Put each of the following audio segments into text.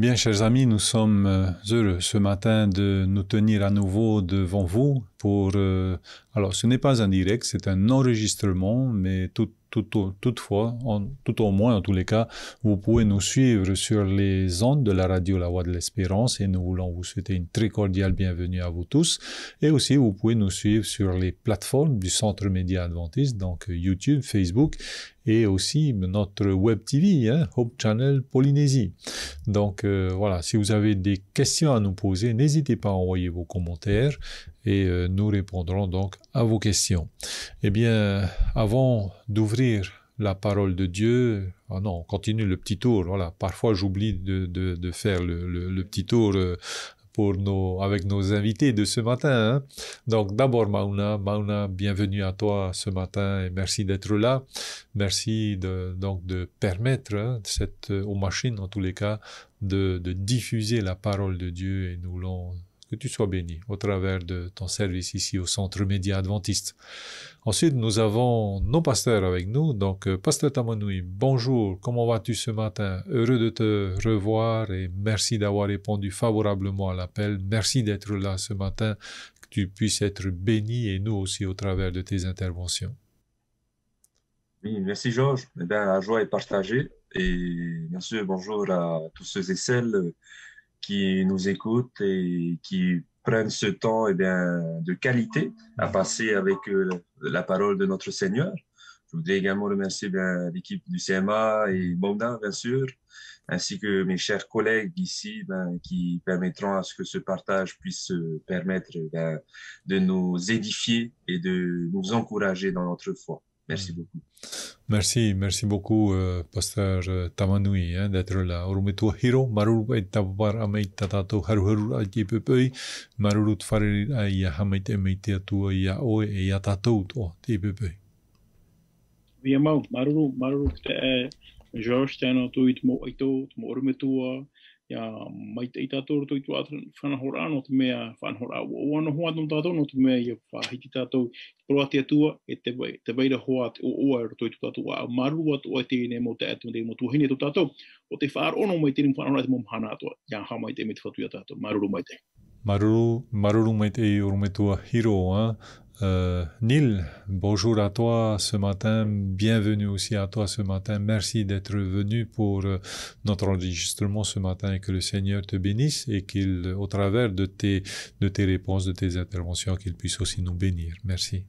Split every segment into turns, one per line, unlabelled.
Bien, chers amis, nous sommes heureux ce matin de nous tenir à nouveau devant vous pour... alors, ce n'est pas un direct, c'est un enregistrement, mais toutefois, tout au moins, en tous les cas, vous pouvez nous suivre sur les ondes de la radio La Voix de l'Espérance et nous voulons vous souhaiter une très cordiale bienvenue à vous tous. Et aussi, vous pouvez nous suivre sur les plateformes du Centre Média Adventiste, donc YouTube, Facebook et aussi notre Web TV, Hope Channel Polynésie. Donc voilà, si vous avez des questions à nous poser, n'hésitez pas à envoyer vos commentaires et nous répondrons donc à vos questions. Eh bien, avant d'ouvrir la parole de Dieu, ah non, on continue le petit tour, voilà, parfois j'oublie de faire le petit tour avec nos invités de ce matin. Hein. Donc d'abord Mauna, bienvenue à toi ce matin et merci d'être là. Merci de permettre aux machines en tous les cas de diffuser la parole de Dieu et nous voulons que tu sois béni au travers de ton service ici au Centre Média Adventiste. Ensuite, nous avons nos pasteurs avec nous. Donc, Pasteur Tamanoui, bonjour, comment vas-tu ce matin? Heureux de te revoir et merci d'avoir répondu favorablement à l'appel. Merci d'être là ce matin, que tu puisses être béni et nous aussi au travers de tes interventions.
Oui, merci Georges. Eh bien, la joie est partagée et bien sûr, bonjour à tous ceux et celles qui nous écoutent et qui prennent ce temps de qualité à passer avec la parole de notre Seigneur. Je voudrais également remercier l'équipe du CMA et Bonda, bien sûr, ainsi que mes chers collègues ici qui permettront à ce que ce partage puisse permettre de nous édifier et de nous encourager dans notre foi. Merci beaucoup.
Merci beaucoup, Pasteur Tamanoui, d'être là. Orumetua hiro, maruru ai tabar amai tatato haruharu ai tepepei, maruru tfareri ai hamai te mei te atua ia oe e ia tatou o tepepei.
Via mau, maruru te George tēnā tui tumo aito, tumo orumetua, ia mai te tātou tui tu atu whanahora no te mea whanahora o ana hoa no tātou no te mea ia whahiti tātou proa te atua e te veira hoa te o oa tui tu tātou a maru atu o te ne mo te atu te mo tuhine tu tātou o te whaar ono mai te whanahora te mo mhana atua ia ha mai te me te whatuia tātou maruru mai te.
Maruru mai te orumetua hiro, Neil, bonjour à toi ce matin, bienvenue aussi à toi ce matin, merci d'être venu pour notre enregistrement ce matin et que le Seigneur te bénisse et qu'il, au travers de tes réponses, de tes interventions, qu'il puisse aussi nous bénir. Merci.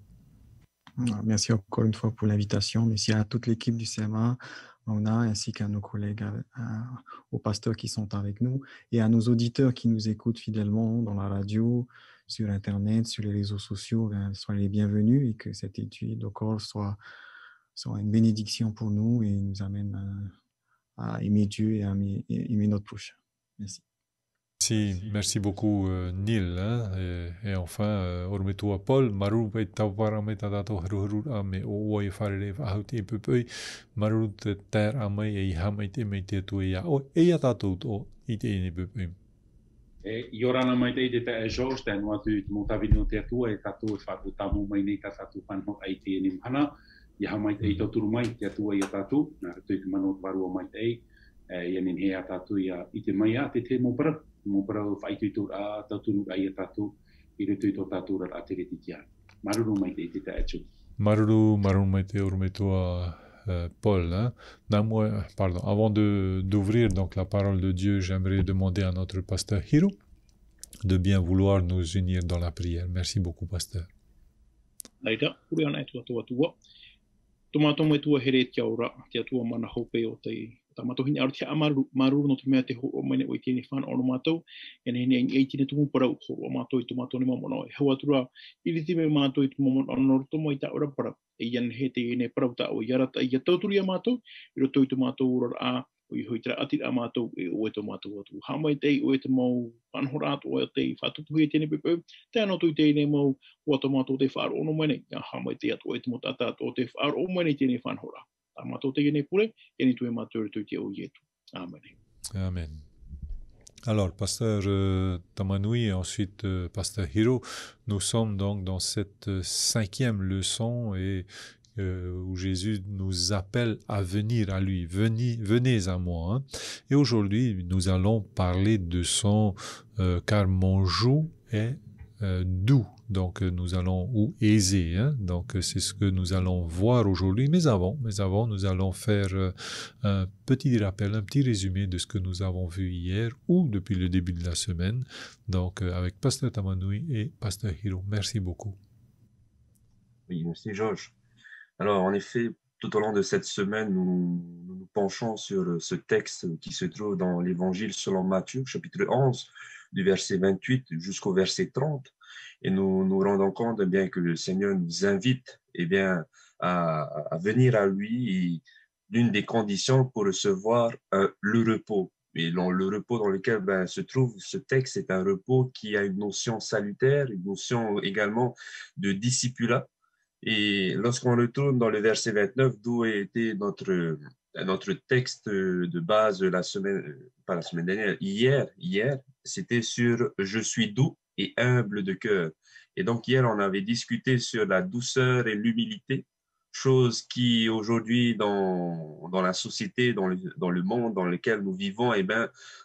Merci encore une fois pour l'invitation, merci à toute l'équipe du CMA, ainsi qu'à nos collègues, aux pasteurs qui sont avec nous et à nos auditeurs qui nous écoutent fidèlement dans la radio, sur Internet, sur les réseaux sociaux. Soyez les bienvenus et que cette étude encore soit une bénédiction pour nous et nous amène à aimer Dieu et à aimer notre prochain. Merci.
Merci beaucoup Neil et enfin ormetua Paul maru pe tawara me tadato haru ame o oi farere auti pepei maru te ter ame e hamai te me te tu ia o e ia tatu o ite ne pepei
e yorana mai te te George ten watu mo tavino te tu e tatu fa tamu mai nei tatu panho ai te ni mana ia mai te to turu mai te tu ia tatu na te mano varu mai te ia ni he tatu ia ite mai ate te mo para fai tu a tatu ai tatu i tu to tatu ra te titia maruru mai te te achu
maruru mai te ormetua Paul, pardon, avant d'ouvrir donc la parole de Dieu, j'aimerais demander à notre pasteur Hiro de bien vouloir nous unir dans la prière. Merci beaucoup, pasteur.
Naida, uri ana tua. Tomato mai tua here te aura, te tua mana hope o te tamato hini aru te amaru no te mea te ho o mene o i tēne whana o no mātou, e ne ei tine tumu parau ho o mātou i tomato ni mamono. E hau atura, ili time mātou i tumu mamono anoro tomo i ta ora parau. E ian he te ene parau ta o iarata i a tauturi a mātou, i roto i tu mātou ura a o i hoitara ati a mātou e o e to mātou atu. Hamai te o e te mau anhora atu o e te whatupuhi e tēne pepeu, te anotu i tēne mau o to mātou te whaaro ono mene, ia hamai te atu o e te motata o te whaaro o mene tēne whanhora. Ta mātou te ene pure, ene tu e mātou tu te o ietu. Amen.
Amen. Alors, pasteur Tamanoui et ensuite pasteur Hiro, nous sommes donc dans cette 5e leçon et où Jésus nous appelle à venir à lui. Venez à moi. Hein. Et aujourd'hui, nous allons parler de son car mon joug est doux. Donc nous allons, ou aisé, hein? Donc c'est ce que nous allons voir aujourd'hui. Mais avant, nous allons faire un petit rappel, un petit résumé de ce que nous avons vu hier ou depuis le début de la semaine. Donc avec Pasteur Tamanui et Pasteur Hiro. Merci beaucoup.
Oui, merci Georges. Alors en effet, tout au long de cette semaine, nous penchons sur ce texte qui se trouve dans l'Évangile selon Matthieu, chapitre 11, du verset 28 jusqu'au verset 30. Et nous nous rendons compte bien que le Seigneur nous invite à venir à lui. Et l'une des conditions pour recevoir le repos. Et le repos dans lequel se trouve ce texte, c'est un repos qui a une notion salutaire, une notion également de discipulat. Et lorsqu'on retourne dans le verset 29, d'où était notre texte de base la semaine, pas la semaine dernière, hier, c'était sur « Je suis doux et humble de cœur ». Et donc hier, on avait discuté sur la douceur et l'humilité, chose qui aujourd'hui dans la société, dans le monde dans lequel nous vivons,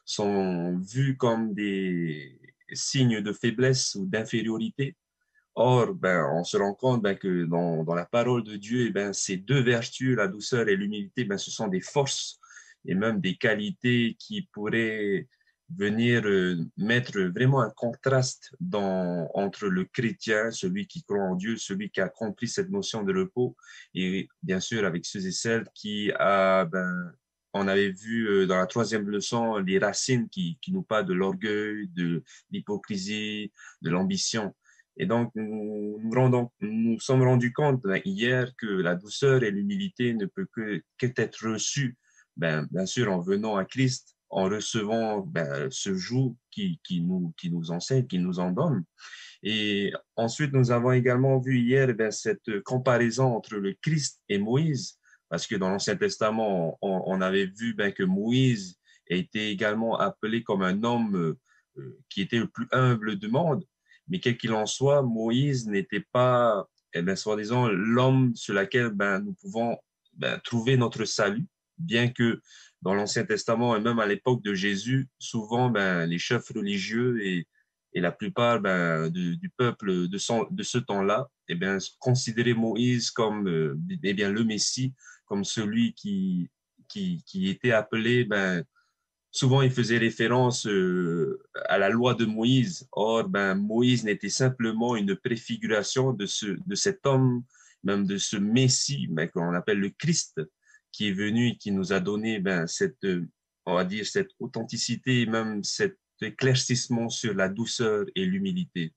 sont vues comme des signes de faiblesse ou d'infériorité. Or, on se rend compte que dans la parole de Dieu, ces deux vertus, la douceur et l'humilité, ce sont des forces et même des qualités qui pourraient venir mettre vraiment un contraste entre le chrétien, celui qui croit en Dieu, celui qui a compris cette notion de repos, et bien sûr avec ceux et celles qui on avait vu dans la troisième leçon les racines qui nous parlent de l'orgueil, de l'hypocrisie, de l'ambition. Et donc, nous sommes rendus compte hier que la douceur et l'humilité ne peut qu'être reçues, bien sûr, en venant à Christ, en recevant ce joug qui nous enseigne, qui nous en donne. Et ensuite, nous avons également vu hier cette comparaison entre le Christ et Moïse, parce que dans l'Ancien Testament, on avait vu que Moïse était également appelé comme un homme qui était le plus humble du monde. Mais quel qu'il en soit, Moïse n'était pas, soi-disant, l'homme sur lequel nous pouvons trouver notre salut, bien que dans l'Ancien Testament et même à l'époque de Jésus, souvent les chefs religieux et la plupart du peuple de ce temps-là considéraient Moïse comme le Messie, comme celui qui était appelé souvent, il faisait référence à la loi de Moïse. Or, Moïse n'était simplement une préfiguration de cet homme, même de ce Messie, qu'on appelle le Christ, qui est venu et qui nous a donné on va dire, cette authenticité, même cet éclaircissement sur la douceur et l'humilité.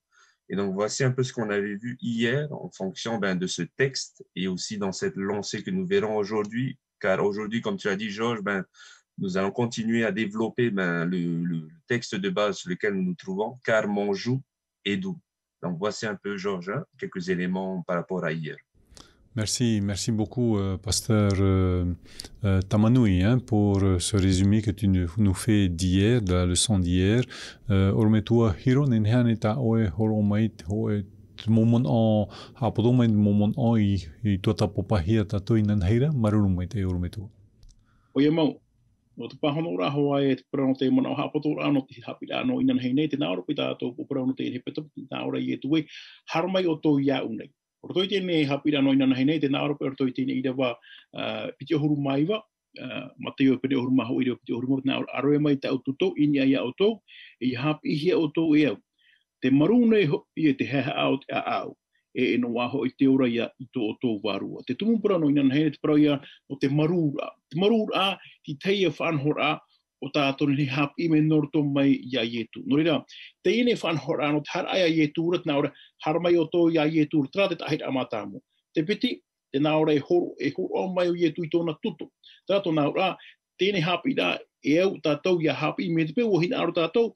Et donc, voici un peu ce qu'on avait vu hier en fonction de ce texte et aussi dans cette lancée que nous verrons aujourd'hui. Car aujourd'hui, comme tu as dit, Georges, nous allons continuer à développer le texte de base sur lequel nous nous trouvons, car mon joug est doux. Donc, voici un peu, Georges, quelques éléments par rapport à hier.
Merci beaucoup, Pasteur Tamanui, pour ce résumé que tu nous fais d'hier, de la leçon d'hier. Ormetua Hiro Nenhaneta Oe Horomait Hoe momon en hapodomai momon en I tota popahia tato inanheira marurumai te ormetua.
Oye mau. No te pahono ora Hawaii te prano te mana hapoto ora no te hapira no inan hei nei te naoro pita to prano te he peto na ora ye tuwe harmai o to ia unei. Or toi te ne hapira no inan hei nei te naoro pe or toi te ne ida wa piti huru mai wa mateo pe huru maho ida piti huru mo na aro mai ta auto inia ia auto e hap ihia auto e te marune i te heha out au e no waho i te ora ia i tō warua. Te tumumpura no inan hei te parau ia o te marura. Te marura ti teia whanhora o tātone he hap i me norto mai ia ietu. No reira, te ine whanhora no te har aia ietu urat nā ora haramai o tō ia ietu ura trā te tahit amatamo. Te piti, te nā ora e horo mai o ietu i tōna tuto. Tātou nā ora, tēne hapi rā e au tātou ia hapi me te pēo hina aro tātou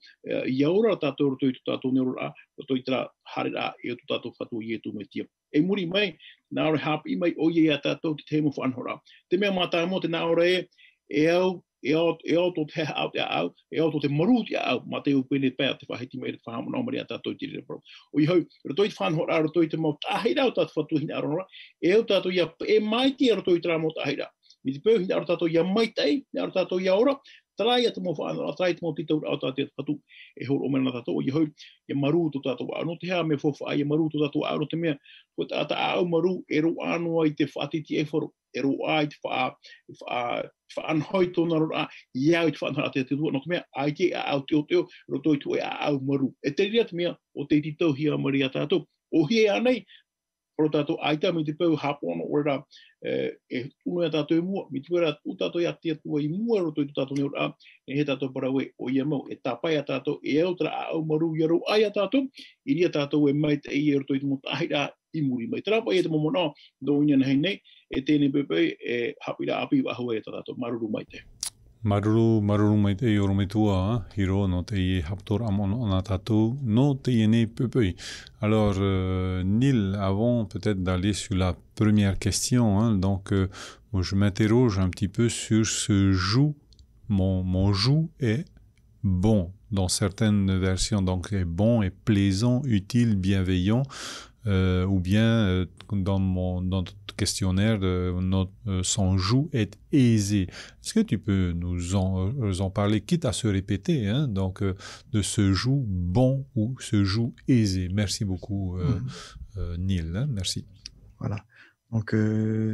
ia ora tātou roto i tātou neuro rā roto i tērā hare rā e o tātou whatu i etu me tia. E muri mai, nā ora hapi mai o ia tātou te tēmo whanhora. Te mea mātā mo te nā ora e au e auto te au te au, e auto te maru te au, ma te upene pēr te whahiti mai te whahamu no maria tātou tiri pro. O i hau, rotoi te whanhora, rotoi te mau tahira o tātou whatuhina aronora, e au tātou ia e maiti e rotoi tera mo tahira. Mi te pēu hina aro tātou ia maitei, aro tātou ia ora, trai atu mo whanhora, trai te mo titau au tātou whatu, e horo o mena tātou, o i hau, ia maru to tātou au, no te hea me whawha, ia maru to tātou au, no te mea, ko tātou au maru, e ro anua i te whaatiti e wharo, e ro ai te whaanhoi tōna rora, iau i te whaanhoi te tua, no te mea, ai te au teo teo, rotoi tu e au maru. E te ria te mea, o te titau hia maria tātou, o hie anei, Pro tātou aita mi te pau hapono ora e uno tātou mua, mi te wera u tātou ia tia tua i mua roto i tātou ni ora, e he tātou parawe o ia mau, e tāpai a tātou, e autra a au maru i aro ai a tātou, i ria tātou e mai te i roto i te mo tahira i muri mai. Tērapa e te momono, do unian hei nei, e tēne pepe e hapira api wahua e tātou, maruru mai te.
Maruru mai te oro me tua, hiro no te i haptor amon ona tatou, no te i ne pepei. Alors, Neil, avant peut-être d'aller sur la première question, hein, donc moi, je m'interroge un petit peu sur ce joug. Mon joug est bon dans certaines versions, donc est bon, est plaisant, utile, bienveillant. Ou bien dans notre questionnaire, son joug est aisé. Est-ce que tu peux nous en parler, quitte à se répéter, hein, donc de ce joug bon ou ce joug aisé? Merci beaucoup, Neil. Hein, merci.
Voilà. Donc,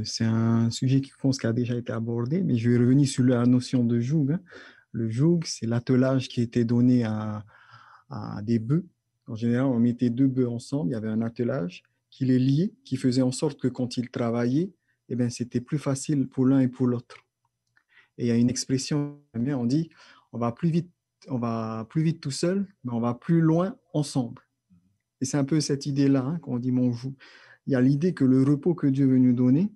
c'est un sujet qui a déjà été abordé, mais je vais revenir sur la notion de joug. Hein. Le joug, c'est l'attelage qui était donné à des bœufs. En général, on mettait deux bœufs ensemble, il y avait un attelage qui les liait, qui faisait en sorte que quand ils travaillaient, eh bien, c'était plus facile pour l'un et pour l'autre. Et il y a une expression, on dit, on va plus vite tout seul, mais on va plus loin ensemble. Et c'est un peu cette idée-là, hein, quand on dit mon joug. Il y a l'idée que le repos que Dieu veut nous donner,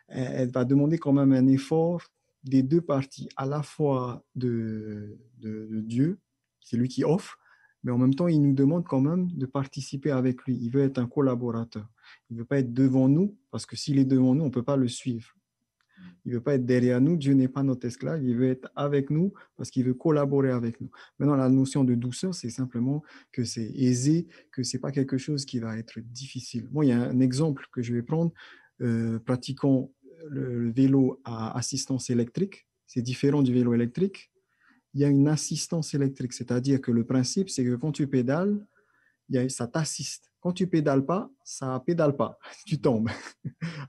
elle va demander quand même un effort des deux parties, à la fois de Dieu, c'est lui qui offre, mais en même temps, il nous demande quand même de participer avec lui. Il veut être un collaborateur. Il ne veut pas être devant nous, parce que s'il est devant nous, on ne peut pas le suivre. Il ne veut pas être derrière nous. Dieu n'est pas notre esclave. Il veut être avec nous, parce qu'il veut collaborer avec nous. Maintenant, la notion de douceur, c'est simplement que c'est aisé, que ce n'est pas quelque chose qui va être difficile. Moi, il y a un exemple que je vais prendre. Pratiquons le vélo à assistance électrique. C'est différent du vélo électrique. Il y a une assistance électrique, c'est-à-dire que le principe, c'est que quand tu pédales, ça t'assiste. Quand tu ne pédales pas, ça ne pédale pas, tu tombes.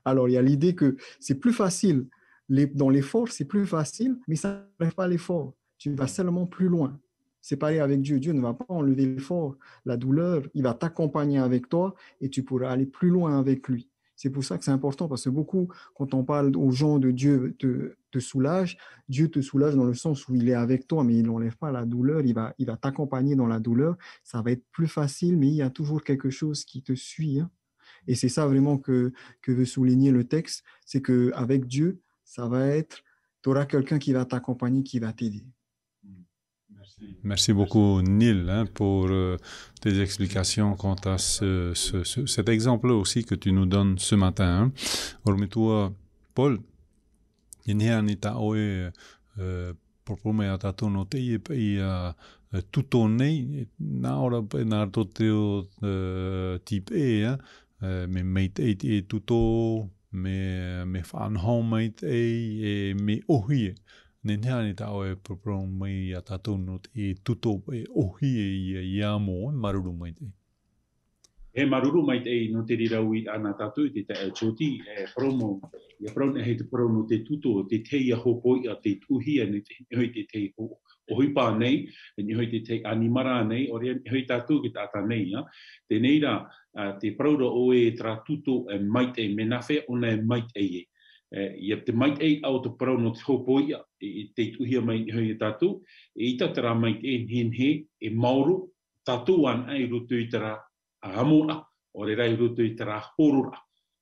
Alors, il y a l'idée que c'est plus facile, dans l'effort, c'est plus facile, mais ça n'enlève pas l'effort. Tu vas seulement plus loin. C'est pareil avec Dieu. Dieu ne va pas enlever l'effort, la douleur, il va t'accompagner avec toi et tu pourras aller plus loin avec lui. C'est pour ça que c'est important, parce que beaucoup, quand on parle aux gens de Dieu te soulage, Dieu te soulage dans le sens où il est avec toi, mais il n'enlève pas la douleur, il va t'accompagner dans la douleur. Ça va être plus facile, mais il y a toujours quelque chose qui te suit. Hein. Et c'est ça vraiment que veut souligner le texte, c'est qu'avec Dieu, ça va être, tu auras quelqu'un qui va t'accompagner, qui va t'aider.
Merci beaucoup, Neil, hein, pour tes explications quant à cet exemple aussi que tu nous donnes ce matin. Ormitua, Paul, Inheanita Oe, Propome Tatono Tei, Tutonei, Naora Penartoteo type E, me mate e tuto, me fan home e me ohie. Nene ta o propon mai atato not e tuto e ohi e iamo maruru mai te.
E maruru mai te no te riraui ana tatu te te choti e promo ia prono he te prono te tuto te te ia hopo ia te tuhi ani te hoi te ohi pa nei ni hoi te animara nei o re hoi tatu ki tata nei ya te neira te prodo o e tra tuto e mai te menafe ona mai te ia te mai e au te prono te hopo ia te tuhia mai hoi tatu e ita tera mai e henhe e mauru tatu an ai rutu i tera amoa o re rai rutu i tera horura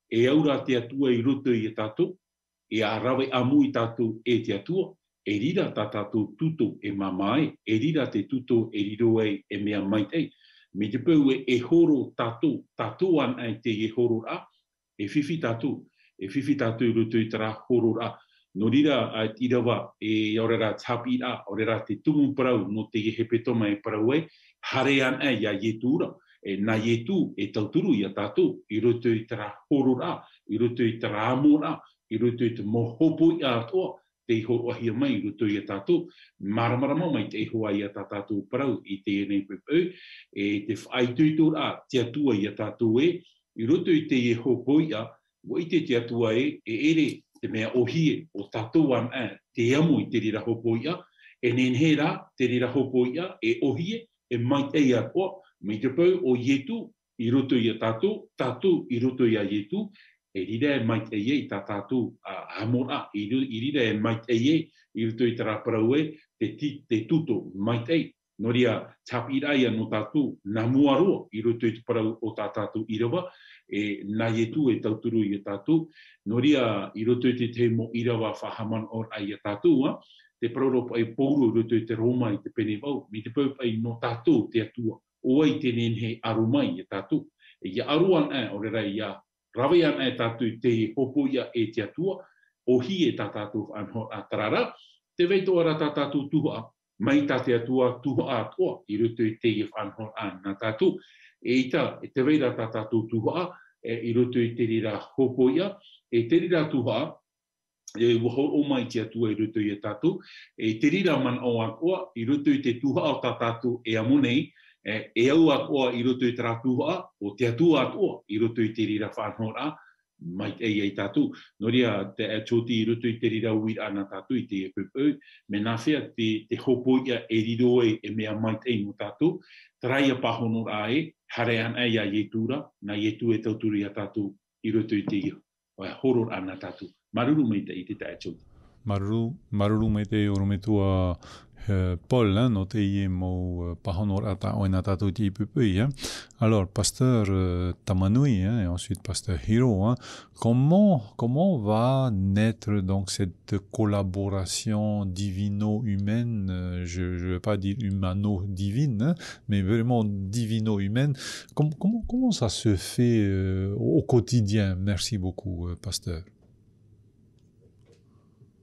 e aura te atua i rutu i tatu e a rawe amu i tatu e te atua e rira tatu tutu e mamai e rira te tutu e riro e mea mai te me te pau e horo tatu an ai te e horura e whiwhi tatu i rutu i tera horura no rira a irawa e orera tapi a orera te tumu parau no te he petoma e parau e hare ana ia yetura e na yetu e tauturu ia tatu I roto I tera horora I roto I tera amora I roto I te mohopo ia toa te ho ahia mai I roto ia tatu maramarama mai te hoa ia tatu parau I te nei pepe e te whaituitura te atua ia tatu e I roto I te hopo ia wo I te atua e ere te mea ohie o tatu an te amu I te rira hopo ia e nenhera te rira hopo ia e ohie e mai te ia toa mai te pau o yetu I roto ia tatu I roto ia yetu e rira e mai te ia I tatu amora I rira e mai te ia I roto I tera parau e te tuto mai te no ria tapira ia no tatu na muaroa I roto I te parau o tatu irawa e na yetu e tauturu I tatu no ria I roto I te mo irawa whahaman or ai tatu te parauropa ai pouro I roto I te Roma I te penevau mi te pau ai no tatu te atua o ai te nenhe arumai I tatu e ia aruan o rera ia rawean tatu te hopo ia e te atua o hi e tatu anho a tarara te veito ara tatu tuha mai ta te atua tuha atoa I roto I te anho na tatu e ita te veira tatu tuha I roto I te rira hopo ia e te rira tuha e waho o mai te atua I roto I tatu e te rira man o akoa I roto I te tuha o tatu e amunei e au akoa I roto I te ratuha o te atua akoa I roto I te rira whanhora mai e tatu no ria te atoti I roto I te rira ui ana tatu I te epupau me nā whea te hopo ia e riro e mea mai te no tatu traia pahonora e hare ana ia yetura na yetu e tauturi a tatu I roto I te ia o horor ana tatu maruru mai te I te atoti
Maruru me te orometua Paul, hein, no te ie mo pahonor ata oina tatu ti pupui. Hein. Alors, pasteur Tamanui, hein, et ensuite pasteur Hiro, hein, comment va naître donc cette collaboration divino-humaine, je ne vais pas dire humano-divine, hein, mais vraiment divino-humaine. Comment ça se fait au quotidien? Merci beaucoup, pasteur.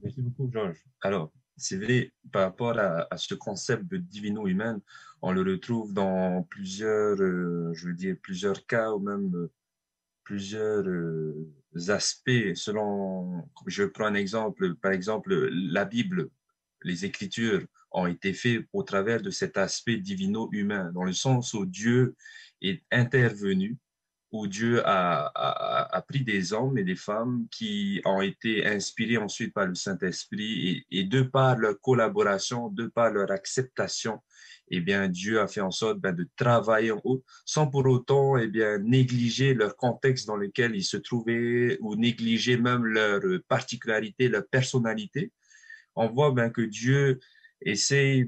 Merci beaucoup, Georges. Alors, c'est vrai, par rapport à ce concept de divino-humain, on le retrouve dans plusieurs, je veux dire, plusieurs cas ou même plusieurs aspects selon, je prends un exemple, par exemple, la Bible, les Écritures ont été faites au travers de cet aspect divino-humain, dans le sens où Dieu est intervenu, où Dieu a pris des hommes et des femmes qui ont été inspirés ensuite par le Saint-Esprit et de par leur collaboration, de par leur acceptation, eh bien, Dieu a fait en sorte de travailler en eux sans pour autant négliger leur contexte dans lequel ils se trouvaient ou négliger même leur particularité, leur personnalité. On voit que Dieu essaye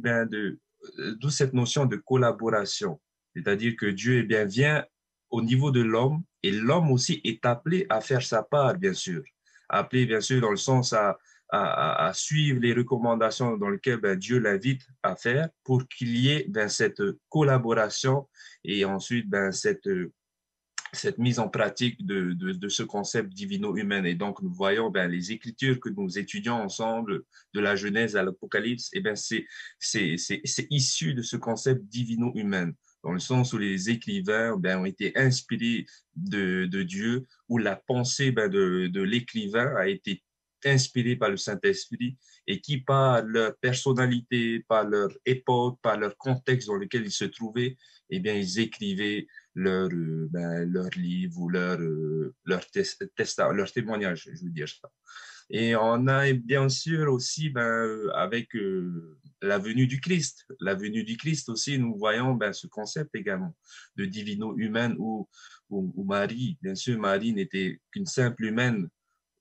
d'où cette notion de collaboration, c'est-à-dire que Dieu vient au niveau de l'homme, et l'homme aussi est appelé à faire sa part, bien sûr. Appelé, bien sûr, dans le sens à suivre les recommandations dans lesquelles Dieu l'invite à faire pour qu'il y ait cette collaboration et ensuite cette mise en pratique de ce concept divino-humain. Et donc, nous voyons les Écritures que nous étudions ensemble, de la Genèse à l'Apocalypse, c'est issu de ce concept divino-humain, dans le sens où les écrivains ont été inspirés de Dieu, où la pensée de l'écrivain a été inspirée par le Saint-Esprit et qui, par leur personnalité, par leur époque, par leur contexte dans lequel ils se trouvaient, ils écrivaient leur livre ou leur témoignage, je veux dire ça. Et on a bien sûr aussi, avec la venue du Christ. La venue du Christ aussi, nous voyons ce concept également de divino-humaine où Marie, bien sûr, Marie n'était qu'une simple humaine,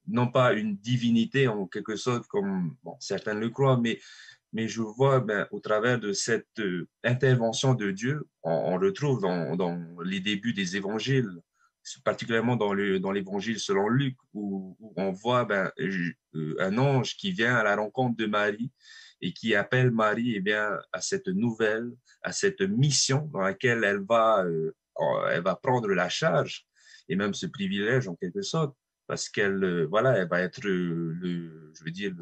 non pas une divinité en quelque sorte, comme certains le croient, mais je vois au travers de cette intervention de Dieu, on retrouve dans les débuts des évangiles, particulièrement dans l'évangile selon Luc, où on voit un ange qui vient à la rencontre de Marie et qui appelle Marie à cette nouvelle, à cette mission dans laquelle elle va prendre la charge et même ce privilège en quelque sorte parce qu'elle voilà, elle va être je veux dire,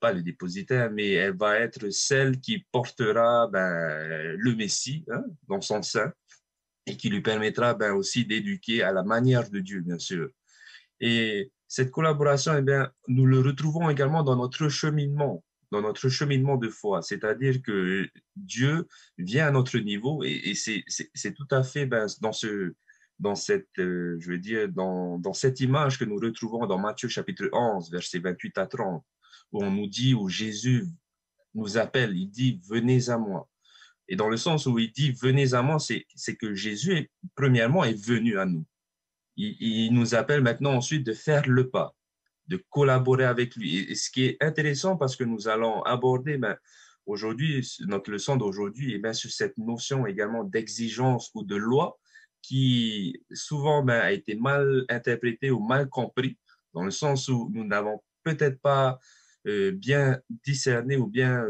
pas le dépositaire, mais elle va être celle qui portera le Messie hein, dans son sein et qui lui permettra aussi d'éduquer à la manière de Dieu, bien sûr. Et cette collaboration, eh bien, nous le retrouvons également dans notre cheminement de foi. C'est-à-dire que Dieu vient à notre niveau et c'est tout à fait dans cette, je veux dire, dans cette image que nous retrouvons dans Matthieu chapitre 11, versets 28 à 30, où on nous dit, où Jésus nous appelle, il dit, venez à moi. Et dans le sens où il dit, venez à moi, c'est que Jésus, premièrement, est venu à nous. Il nous appelle maintenant ensuite de faire le pas, de collaborer avec lui. Et ce qui est intéressant parce que nous allons aborder aujourd'hui, notre leçon d'aujourd'hui, sur cette notion également d'exigence ou de loi qui souvent a été mal interprétée ou mal compris, dans le sens où nous n'avons peut-être pas bien discerné ou bien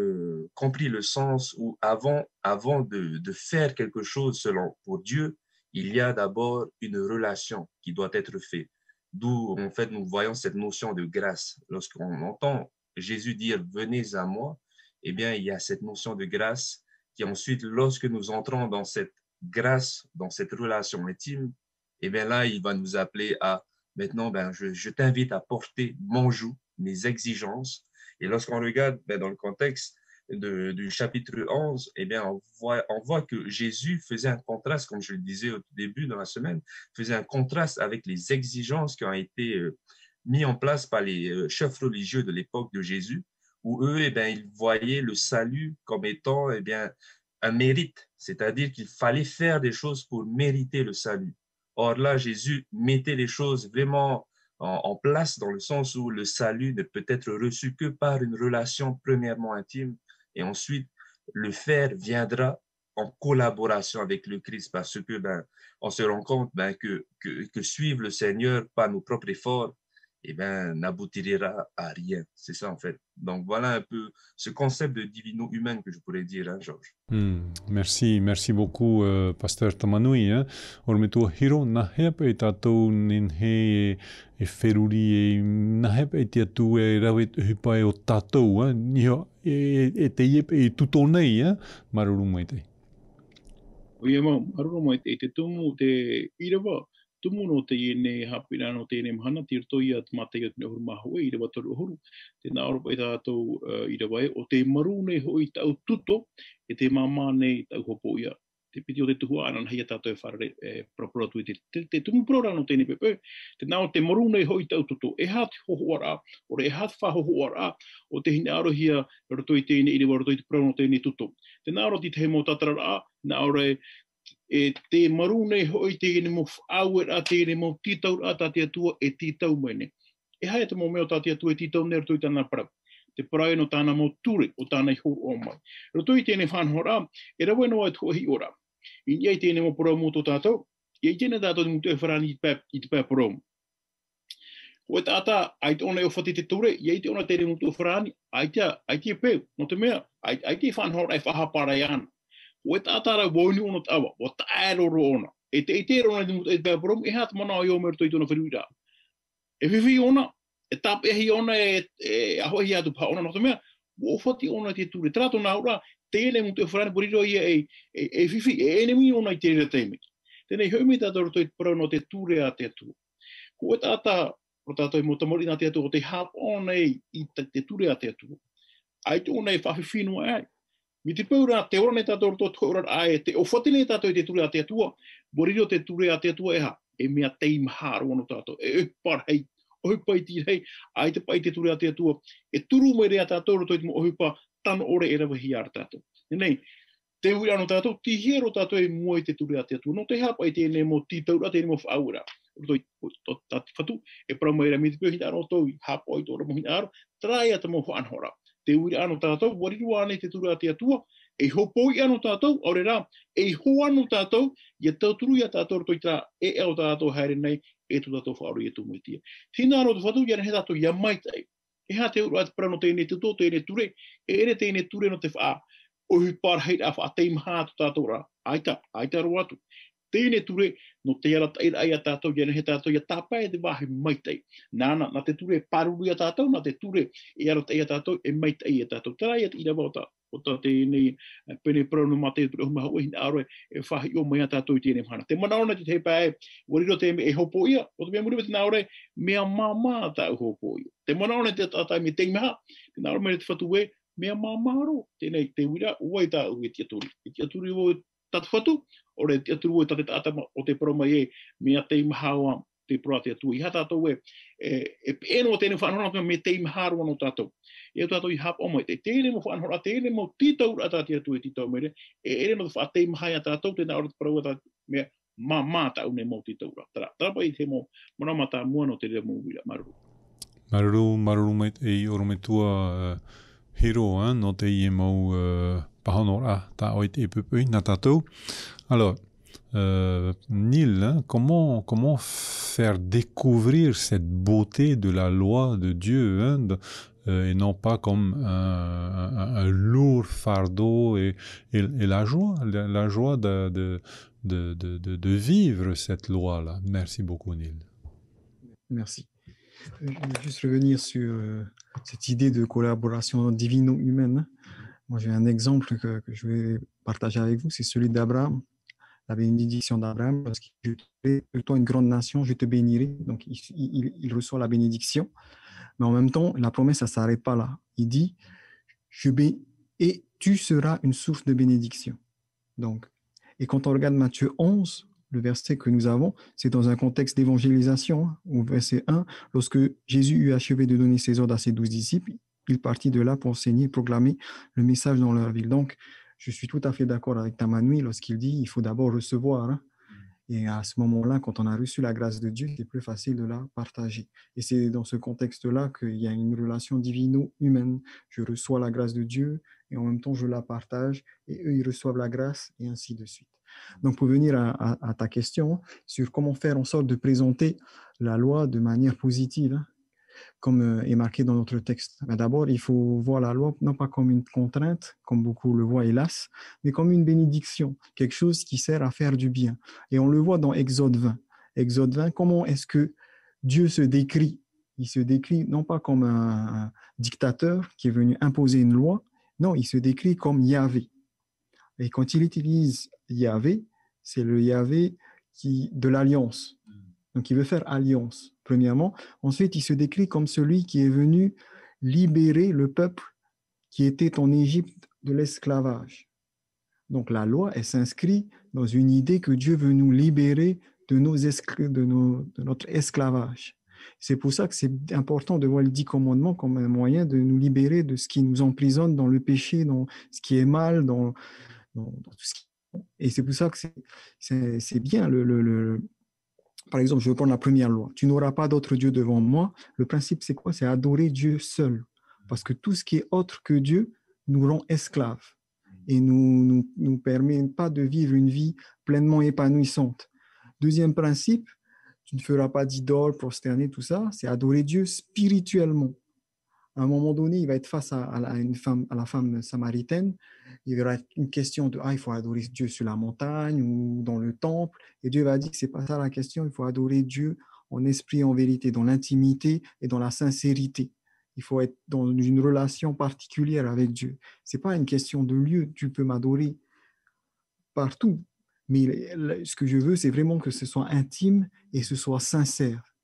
compris le sens où avant de faire quelque chose pour Dieu, il y a d'abord une relation qui doit être faite. D'où, en fait, nous voyons cette notion de grâce. Lorsqu'on entend Jésus dire « venez à moi », eh bien, il y a cette notion de grâce qui ensuite, lorsque nous entrons dans cette grâce, dans cette relation intime, eh bien là, il va nous appeler à maintenant, je t'invite à porter mon joug, mes exigences. Et lorsqu'on regarde dans le contexte du chapitre 11, eh bien, on voit que Jésus faisait un contraste, comme je le disais au début dans la semaine, faisait un contraste avec les exigences qui ont été mises en place par les chefs religieux de l'époque de Jésus, où eux, eh bien, ils voyaient le salut comme étant eh bien, un mérite, c'est-à-dire qu'il fallait faire des choses pour mériter le salut. Or là, Jésus mettait les choses vraiment en place dans le sens où le salut ne peut être reçu que par une relation premièrement intime et ensuite le faire viendra en collaboration avec le Christ parce que on se rend compte que suivre le Seigneur par nos propres efforts n'aboutira à rien. C'est ça en fait. Donc voilà un peu ce concept de divino-humain que je pourrais dire, hein, Georges.
Merci beaucoup, Pasteur Tamanui. Ormetua hiro nahep e tatou ninhe e wheruri e nahep e te atu e rawet hupai o tatou. Niho e te iep e tuto nei, maruru mai te.
Oia mau, maruru mai te tumu te irawa. Tumu no te iene hapira no te ene mahana tirtoi at matei at nehuru mahu e irawa toru huru. Te naoropa e tātou irawa e o te maru nei hoi tau tuto e te mama nei tau hopo ia. Te piti o te tuhua anan hei a tātou e wharare propora tui te tumu prora no tēne pepe. Te nao te maru nei hoi tau tuto e hati hohoara o re e hati whahohoara o te hine arohia rotoi tēne irawa rotoi te prora no tēne tuto. Te nao ti te he mo tatarara naore e te maru nei hoi te ene mo whaauer a te ene mo titau a tātia tua e titau mene. E hae te mo meo tātia tua e titau nei rotoi tāna parau. Te parae no tāna mo ture o tāna i horo o mai. Rotoi tēne whanhora, e rawe no ai tuahi ora. I iei tēne mo parau mo tō tātou, i tēne tātou ni mutu e wharani i te pēr parau. Ko e tātā, ai te ona e o whati te ture, i te ona tēne mutu e wharani, ai te pēu, no te mea, ai te whanhora e whahapara i ana. O e tātara wōni ono tawa, o tāeroro ona. E te rona te mutu e te pēparom, e hata mana i o mero toi tōna whiruira. E whiwhi ona, e tāpehi ona e ahohi atu pā ona, no te mea, o whati ona te ture. Trato nā ura, tēne mutu e wharani poriro ia e whiwhi, e enemi ona i te rira teimi. Tēnei haumi tātoro toi parau no te ture a te atu. Ko e tātā, o tātou i motamori nā te atu, o te hap ona i te ture a te atu. Ai te ona e whawhiwhinua ai. Mi te paura te ora nei tātou roto tōra ae, te o whati nei tātou i te ture a te atua, boriro te ture a te atua eha, e mea teim haro ono tātou, e upar hei, ohupa i tirei, ai te pai te ture a te atua, e turu mai rea tātou roto i te mo ohupa, tano ore e rawa hi ar tātou. Nei, te ui ano tātou, ti hero tātou e mua i te ture a te atua, no te hapa i tēne mo titaura, tēne mo whaura, roto i tātou whatu, e parau mai rea mi te pēhina aro tau, hapa i tōra mohina aro, trai ata mo whanhora. Te ui ano tātou, wariru ane te tura a te atua, e hopoi ano tātou, aure rā, e ho ano tātou, ia tauturu ia tātou rotoi tā, e ao tātou haere nei, e tu tātou whaoru i tu moitia. Tina ano tu whatu, ia he tātou ia maitai. E ha te uru ati parano tēne tuto, tēne ture, e ere tēne ture no te wha, ohi par hei a wha teim hātu tātou rā, aita roatu. tēne ture no te ara taira ai a tātou ia he tātou ia tāpai e te wahe maitai. Nāna, nā te ture paruru ia tātou, nā te ture e ara tai a tātou e maitai a tātou. Tarai at ira wauta o tā tēnei pene prau no mate ture humaha ui hina aroe e whahi o mai a tātou i tēnei mhana. Te manaona te te pae, wariro te me e hopo ia, o te mea muri te naore, mea māmā tā hopo ia. Te manaona te tātai me teimaha, te naore me te whatu e, mea māmāro, tēnei te wira, ua i tā ui e tiaturi. E tiaturi o tatu whatu, o re tiaturi o tate tātama o te paroma e, mea teimaha te proa te atu. I ha tātou e pēno o tēnei whanhora me teimaha roa no tātou. E tātou I hap omai, te tēnei mo whanhora, tēnei mo titau rata te atu e titau mere, e ere no te whateimaha a tātou, tēnā ora te parau a mea mā tau ne mo titau rata. Tarapa I te mo manamata mua no te rea mo wira maruru.
Maruru mai e orometua hero, no te I mau pahanora ta oit e pupui na tātou. Alors, Neil, comment faire découvrir cette beauté de la loi de Dieu et non pas comme un lourd fardeau et la joie de vivre cette loi-là. Merci beaucoup, Neil.
Merci. Je vais juste revenir sur cette idée de collaboration divino-humaine. Moi, j'ai un exemple que je vais partager avec vous, c'est celui d'Abraham. La bénédiction d'Abraham, parce qu'il dit « toi une grande nation, je te bénirai ». Donc, il reçoit la bénédiction. Mais en même temps, la promesse, ça ne s'arrête pas là. Il dit « et tu seras une source de bénédiction ». Donc, et quand on regarde Matthieu 11, le verset que nous avons, c'est dans un contexte d'évangélisation. Au verset 1, lorsque Jésus eut achevé de donner ses ordres à ses 12 disciples, il partit de là pour enseigner, proclamer le message dans leur ville. Donc, je suis tout à fait d'accord avec Tamanui lorsqu'il dit il faut d'abord recevoir. Et à ce moment-là, quand on a reçu la grâce de Dieu, c'est plus facile de la partager. Et c'est dans ce contexte-là qu'il y a une relation divino-humaine. Je reçois la grâce de Dieu et en même temps, je la partage et eux, ils reçoivent la grâce et ainsi de suite. Donc, pour venir à ta question sur comment faire en sorte de présenter la loi de manière positive, comme est marqué dans notre texte. Mais d'abord, il faut voir la loi non pas comme une contrainte, comme beaucoup le voient hélas, mais comme une bénédiction, quelque chose qui sert à faire du bien. Et on le voit dans Exode 20. Exode 20, comment est-ce que Dieu se décrit? Il se décrit non pas comme un dictateur qui est venu imposer une loi, non, il se décrit comme Yahvé. Et quand il utilise Yahvé, c'est le Yahvé de l'alliance. Donc, il veut faire alliance, premièrement. Ensuite, il se décrit comme celui qui est venu libérer le peuple qui était en Égypte de l'esclavage. Donc, la loi, elle s'inscrit dans une idée que Dieu veut nous libérer de notre esclavage. C'est pour ça que c'est important de voir le 10 commandements comme un moyen de nous libérer de ce qui nous emprisonne dans le péché, dans ce qui est mal, dans tout ce qui... Et c'est pour ça que c'est bien Par exemple, je vais prendre la première loi. Tu n'auras pas d'autre Dieu devant moi. Le principe, c'est quoi? C'est adorer Dieu seul. Parce que tout ce qui est autre que Dieu nous rend esclaves et nous permet pas de vivre une vie pleinement épanouissante. Deuxième principe, tu ne feras pas d'idole, prosterner, tout ça. C'est adorer Dieu spirituellement. À un moment donné, il va être face à la femme samaritaine. Il y aura une question de il faut adorer Dieu sur la montagne ou dans le temple. Et Dieu va dire que ce n'est pas ça la question. Il faut adorer Dieu en esprit et en vérité, dans l'intimité et dans la sincérité. Il faut être dans une relation particulière avec Dieu. Ce n'est pas une question de lieu. Tu peux m'adorer partout. Mais ce que je veux, c'est vraiment que ce soit intime et ce soit sincère.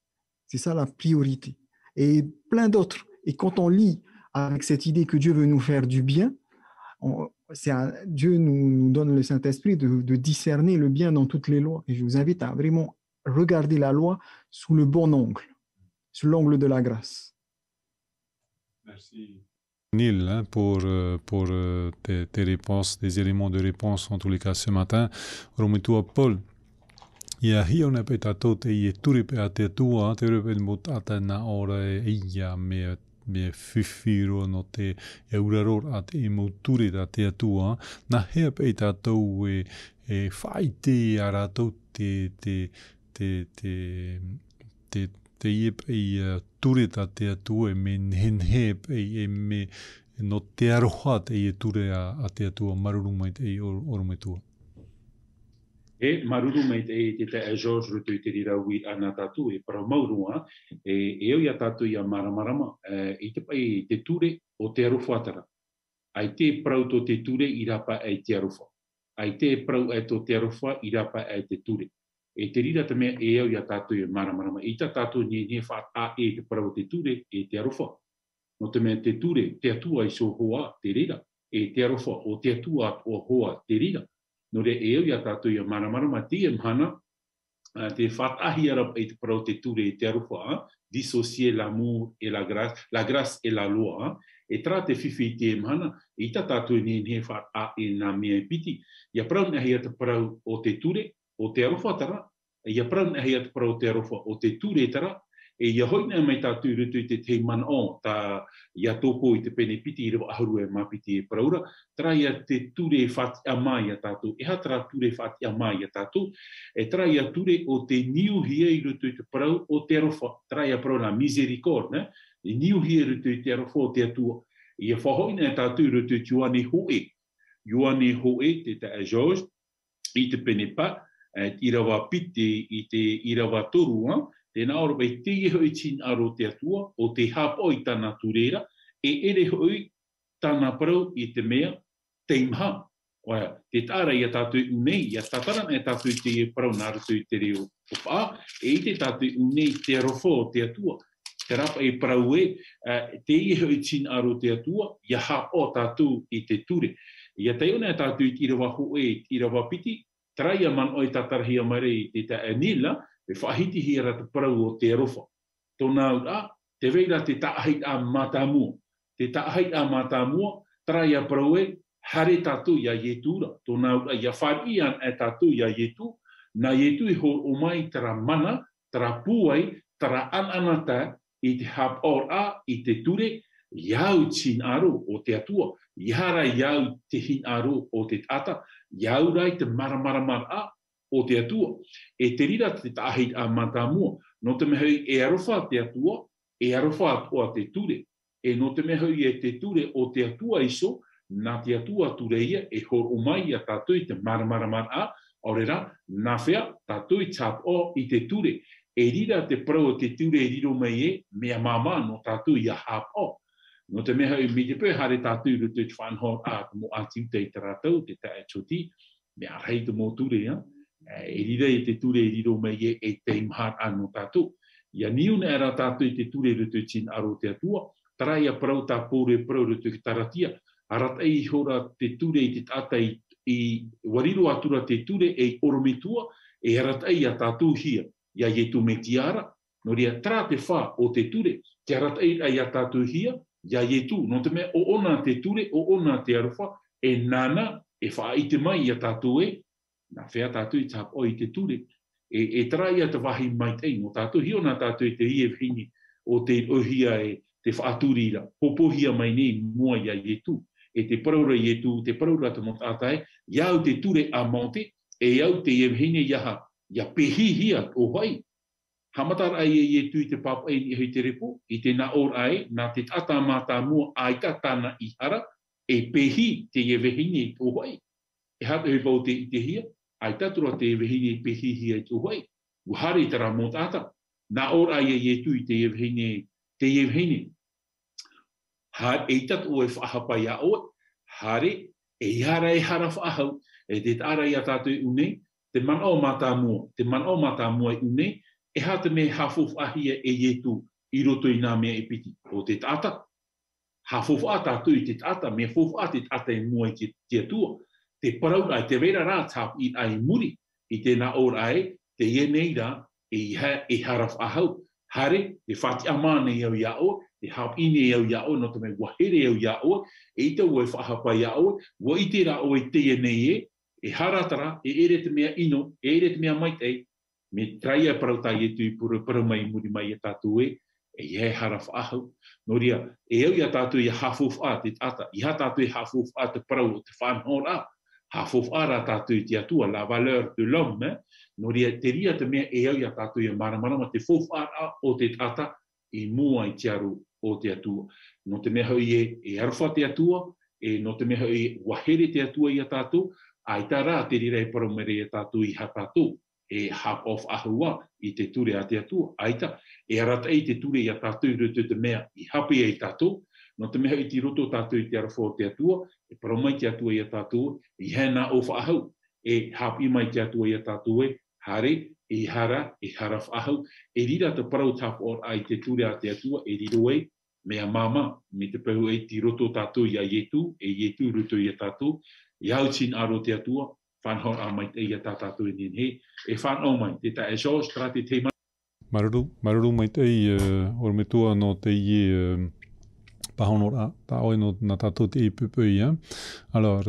C'est ça la priorité. Et plein d'autres. Et quand on lit avec cette idée que Dieu veut nous faire du bien, Dieu nous donne le Saint-Esprit de discerner le bien dans toutes les lois. Et je vous invite à vraiment regarder la loi sous le bon angle, sous l'angle de la grâce.
Merci. Neil, pour tes réponses, des éléments de réponse en tous les cas ce matin. Rometua Paul. Ia hiona pe tātou te I turi pe a te tua, te rupe mot ata na ora ia me whiwhiro no te euraror a te turi da te atua, na hea pe tātou e whaite a rātou te iep e turi da te atua e me henhep e me no te aroha te I turi a te atua marurumai te I orometua.
E maruru mai te George rutu te riraui ana tatu e para maurua e eu ia tatu ia maramarama i te pai te ture o te aruwhatara. Ai te prau to te ture i rapa ai te aruwha. Ai te prau ai to te aruwha i rapa ai te ture. E te rira te mea e eu ia tatu ia maramarama. I ta tatu ni wha a e te prau te ture e te aruwha. No te mea te ture, te atua i so hoa te rira. E te aruwha o te atua o hoa te rira. No re e eu ia tātou ia maramarama te mhana, te whatahi ara i te parau te ture i te aruwha, dissocier l'amour et la grâce et la loi, e tra te whiwhi te mhana, i ta tātou ni whata e nā mea piti. Ia parau nahi te parau o te ture, o te aruwha tara, ia parau nahi te parau o te aruwha o te ture tara, e ia hoina mai tātou rutu i te te mana o, tā ia tōpō i te pene piti i rewa ahuru e mapiti e paraura, tra ia te ture whati a mai a tātou, e hatra ture whati a mai a tātou, e tra ia ture o te niuhia i rutu i te parau o te arofa, tra ia parau na misericorde, e niuhia i rutu i te arofa o te atua, ia whahoina e tātou rutu i Ioane Hoe. Ioane Hoe, te te George, i te pene pa, i rawa piti i te i rawa torua, tēnā ora pai te hoi tin aro te atua, o te hapo i tāna turera, e ere hoi tāna parau i te mea, te imha. Oia, te tāra i a tātou unei, i a tātarana e tātou te parau nā rutu i te reo o pā, e i te tātou unei te arofo o te atua. Te rapa e parau e, te hoi tin aro te atua, i a hapo tātou i te ture. I a te ona e tātou i rawa hoe, i rawa piti, traia man oi tātarahia mare i te ta anila, e whahiti hira te parau o te arofa. Tōna ura, te veira te taahit a mātāmua. Te taahit a mātāmua, trai a parau e, hare tātou ia ietura. Tōna ura, ia whari an e tātou ia ietu, na ietu i ho o mai tara mana, tara puai, tara ananata i te hap or a, i te ture, iau tin aro o te atua, iara iau te hin aro o te tata, iau rai te maramaramar a, o te atua, e te rira te tāhit a mātāmua, no te mehoi e arofa te atua, e arofa atua te ture, e no te mehoi e te ture o te atua iso, nā te atua tureia, e hor o mai a tātou i te maramaramar a, orera, nā whea, tātou i tap o i te ture, e rira te parau o te ture e riro mai e, mea māma no tātou i a hap o. No te mehoi mi te pē hare tātou rutu te whanhor a, mo ātiu te i taratau, te tae choti, mea rei te mō ture, e rira i te ture e riro mai e te imhar anu tātou. Ia niuna era tātou i te ture rutu tin aro te atua, tarai a parau tā pōre parau rutu ki taratia, arata i hora te ture i te tata i wariro atura te ture e orometua, e arata i a tātou hia, ia i tu me tiara, no ria tra te wha o te ture, te arata i a tātou hia, ia i tu, no te mea o ona te ture, o ona te aruwha, e nana, e wha i te mai i a tātou e, nā whea tātou i tap o i te ture, e trai a te wahi mai tei, no tātou hio nā tātou i te hiewhini o te ohia e te whaaturira, popohia mai nei mua ia i tu, e te paraura i tu, te paraura te motātai, iau te ture a monte, e iau te hiewhini iaha, ia pehihia o hai. Hamatara ai e tu i te papai i hei te repo, i te nā or ai, nā te tata mātā mua aita tāna i hara, e pehi te hiewhini o hai. E hata he pau te i te hia, ai tatura te vehine pehihia i tō hoi. Uhare tara mō tāta. Nā ora ai e tu i te evhine. E tatu o e whahapai a oe. Hare, e iara e hara whahau. E te tāra i a tātou unei, te mana o mātāmua. Te mana o mātāmua i unei, e hata me hafof ahia e tu i roto i nā mea e piti. O te tāta. Hafof a tātou i te tāta, me fof a te tāta e mua i te atua. Te parau ai, te vera rā tap i ai muri, i te nā ora ai, te ie nei rā, e haraf ahau. Hare, te whati amane iau iao, te hap ine iau iao, no te mei wahere iau iao, e ita ua e whahapa iao, wa i te rā o e te ie nei e haratara, e ere te mea ino, e ere te mea maitei, me traia parau tai e tui pura parau mai muri mai e tātou e haraf ahau. No ria, e au ia tātou i hafuf a te tata, i ha tātou i hafuf a te parau o te whanhor a, hafof ara tātou i te atua, la valeur de l'homme, no ria te ria te mea e au ia tātou i maramarama, te fof ara o te tata i mua i te aru o te atua. No te mea hoi e arwha te atua, e no te mea hoi wahere te atua i a tātou, Ai tā rā, te rira e paramere e tātou I ha tātou, e half off ahua I te ture a te atua, aita, e arata ei te ture I a tātou I roto te mea I hape ei tātou, no te mea I te roto tātou I te arafo te atua, e paramai te atua I a tātou, I hana o whaahau, e hapi mai te atua I a tātou e, hare, e hara whaahau, e rira te parau tap or ai te ture a te atua, e riro e, mea mama, me te pehu e ti roto tātou I a yetu, e yetu roto I a tātou, I au tin aro te atua, whanhor a mai te I a tātou I he, e whanau mai, te ta e George, tra te te mai.
Maruru mai te ormetua no te pahonora, ta oi no na tātou te pupui, hein. Alors,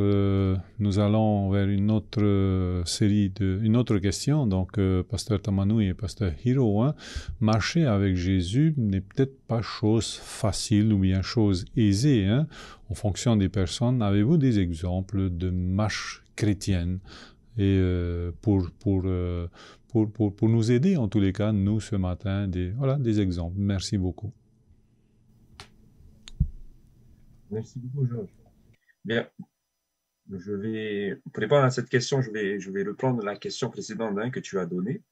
nous allons vers une autre série une autre question. Donc, Pasteur Tamanui et Pasteur Hiro, hein. Marcher avec Jésus n'est peut-être pas chose facile ou bien chose aisée, hein, en fonction des personnes. Avez-vous des exemples de marche chrétienne et pour nous aider, en tous les cas, nous, ce matin, des exemples. Merci beaucoup.
Merci beaucoup, Georges. Bien, pour répondre à cette question, je vais reprendre la question précédente que tu as donnée,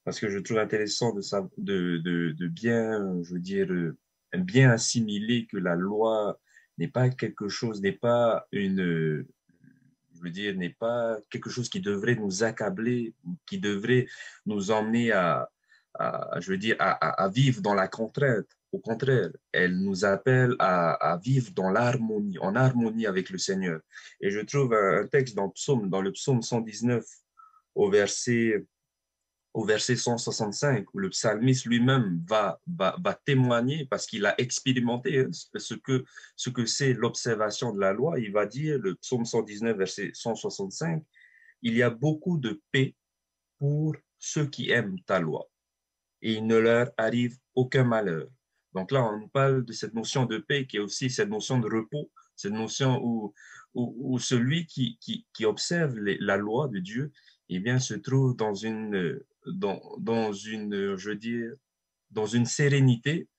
parce que je trouve intéressant de bien, je veux dire, bien assimiler que la loi n'est pas quelque chose, n'est pas quelque chose qui devrait nous accabler, qui devrait nous emmener à vivre dans la contrainte. Au contraire, elle nous appelle à vivre dans l'harmonie, en harmonie avec le Seigneur. Et je trouve un texte dans le psaume 119, au verset 165, où le psalmiste lui-même va témoigner, parce qu'il a expérimenté ce que c'est l'observation de la loi. Il va dire, le psaume 119, verset 165, « Il y a beaucoup de paix pour ceux qui aiment ta loi, et il ne leur arrive aucun malheur. » Donc là, on nous parle de cette notion de paix qui est aussi cette notion de repos, cette notion où celui qui observe la loi de Dieu, eh bien, se trouve dans une sérénité,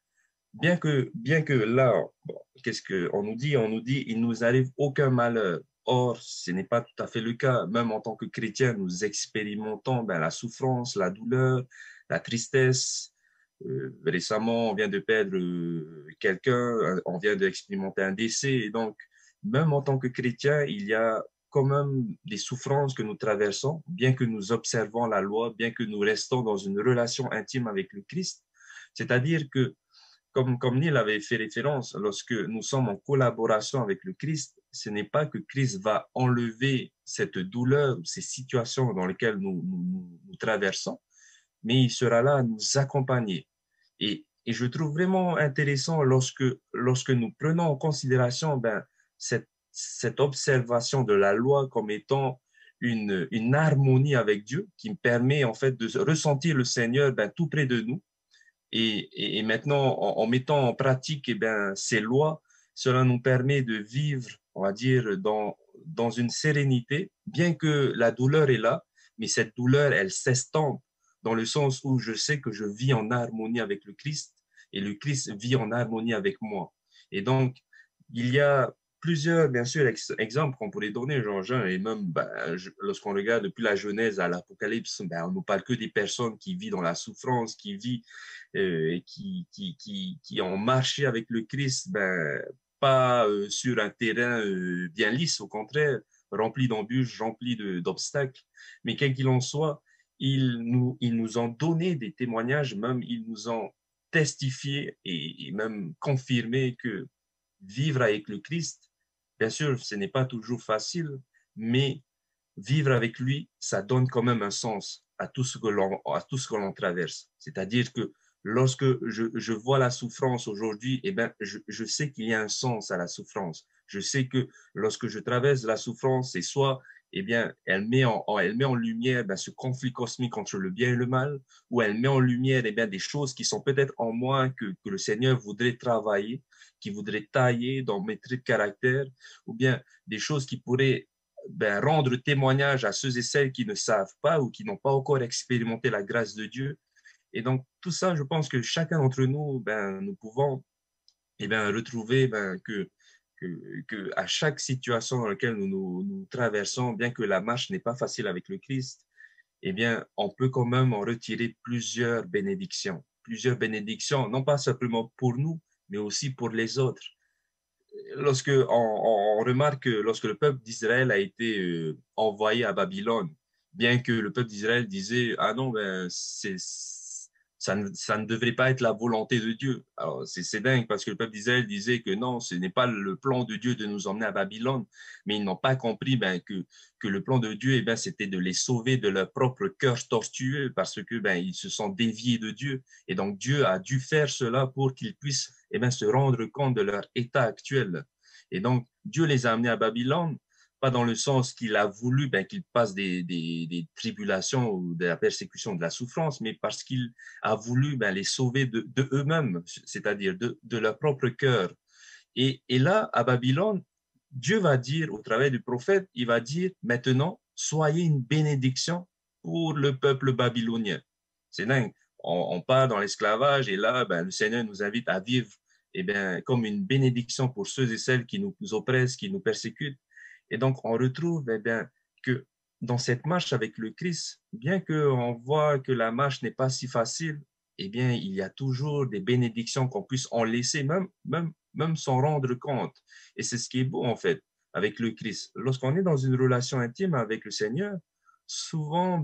bien que là, bon, qu'est-ce qu'on nous dit? On nous dit, il nous arrive aucun malheur. Or, ce n'est pas tout à fait le cas. Même en tant que chrétiens, nous expérimentons la souffrance, la douleur, la tristesse. Récemment, on vient de perdre quelqu'un, on vient d'expérimenter un décès. Et donc, même en tant que chrétiens, il y a quand même des souffrances que nous traversons, bien que nous observons la loi, bien que nous restons dans une relation intime avec le Christ. C'est-à-dire que, comme Neil avait fait référence, lorsque nous sommes en collaboration avec le Christ, ce n'est pas que Christ va enlever cette douleur, ces situations dans lesquelles nous traversons, mais il sera là à nous accompagner. Et je trouve vraiment intéressant lorsque nous prenons en considération cette observation de la loi comme étant une harmonie avec Dieu qui me permet en fait de ressentir le Seigneur tout près de nous. Et maintenant, en mettant en pratique ces lois, cela nous permet de vivre, on va dire, dans une sérénité, bien que la douleur est là, mais cette douleur, elle s'estompe dans le sens où je sais que je vis en harmonie avec le Christ et le Christ vit en harmonie avec moi. Et donc, il y a plusieurs, bien sûr, exemples qu'on pourrait donner, Jean-Jean, et même lorsqu'on regarde depuis la Genèse à l'Apocalypse, on ne parle que des personnes qui vivent dans la souffrance, qui vivent et qui ont marché avec le Christ, pas sur un terrain bien lisse, au contraire, rempli d'embûches, rempli d'obstacles. Mais quel qu'il en soit, ils nous ont donné des témoignages, même ils nous ont testifié et même confirmé que vivre avec le Christ, bien sûr, ce n'est pas toujours facile, mais vivre avec lui, ça donne quand même un sens à tout ce que l'on traverse. C'est-à-dire que lorsque je vois la souffrance aujourd'hui, je sais qu'il y a un sens à la souffrance. Je sais que lorsque je traverse la souffrance, c'est soit elle met en lumière ce conflit cosmique entre le bien et le mal, ou elle met en lumière des choses qui sont peut-être en moi que le Seigneur voudrait travailler, qui voudrait tailler dans mes traits de caractère, ou bien des choses qui pourraient rendre témoignage à ceux et celles qui ne savent pas ou qui n'ont pas encore expérimenté la grâce de Dieu. Et donc, tout ça, je pense que chacun d'entre nous, nous pouvons retrouver que que à chaque situation dans laquelle nous traversons, bien que la marche n'est pas facile avec le Christ, eh bien, on peut quand même en retirer plusieurs bénédictions, non pas simplement pour nous, mais aussi pour les autres. Lorsque on remarque que lorsque le peuple d'Israël a été envoyé à Babylone, bien que le peuple d'Israël disait ah non ben ça ne devrait pas être la volonté de Dieu. Alors c'est dingue parce que le peuple d'Israël disait que non, ce n'est pas le plan de Dieu de nous emmener à Babylone, mais ils n'ont pas compris que le plan de Dieu c'était de les sauver de leur propre cœur tortueux parce que ils se sont déviés de Dieu et donc Dieu a dû faire cela pour qu'ils puissent se rendre compte de leur état actuel. Et donc, Dieu les a amenés à Babylone, pas dans le sens qu'il a voulu qu'ils passent des tribulations ou de la persécution, de la souffrance, mais parce qu'il a voulu les sauver de eux-mêmes, c'est-à-dire de leur propre cœur. Et là, à Babylone, Dieu va dire, au travers du prophète, il va dire, maintenant, soyez une bénédiction pour le peuple babylonien. C'est dingue. On part dans l'esclavage et là, le Seigneur nous invite à vivre comme une bénédiction pour ceux et celles qui nous oppressent, qui nous persécutent. Et donc, on retrouve que dans cette marche avec le Christ, bien qu'on voit que la marche n'est pas si facile, il y a toujours des bénédictions qu'on puisse en laisser, même sans rendre compte. Et c'est ce qui est beau, en fait, avec le Christ. Lorsqu'on est dans une relation intime avec le Seigneur, souvent,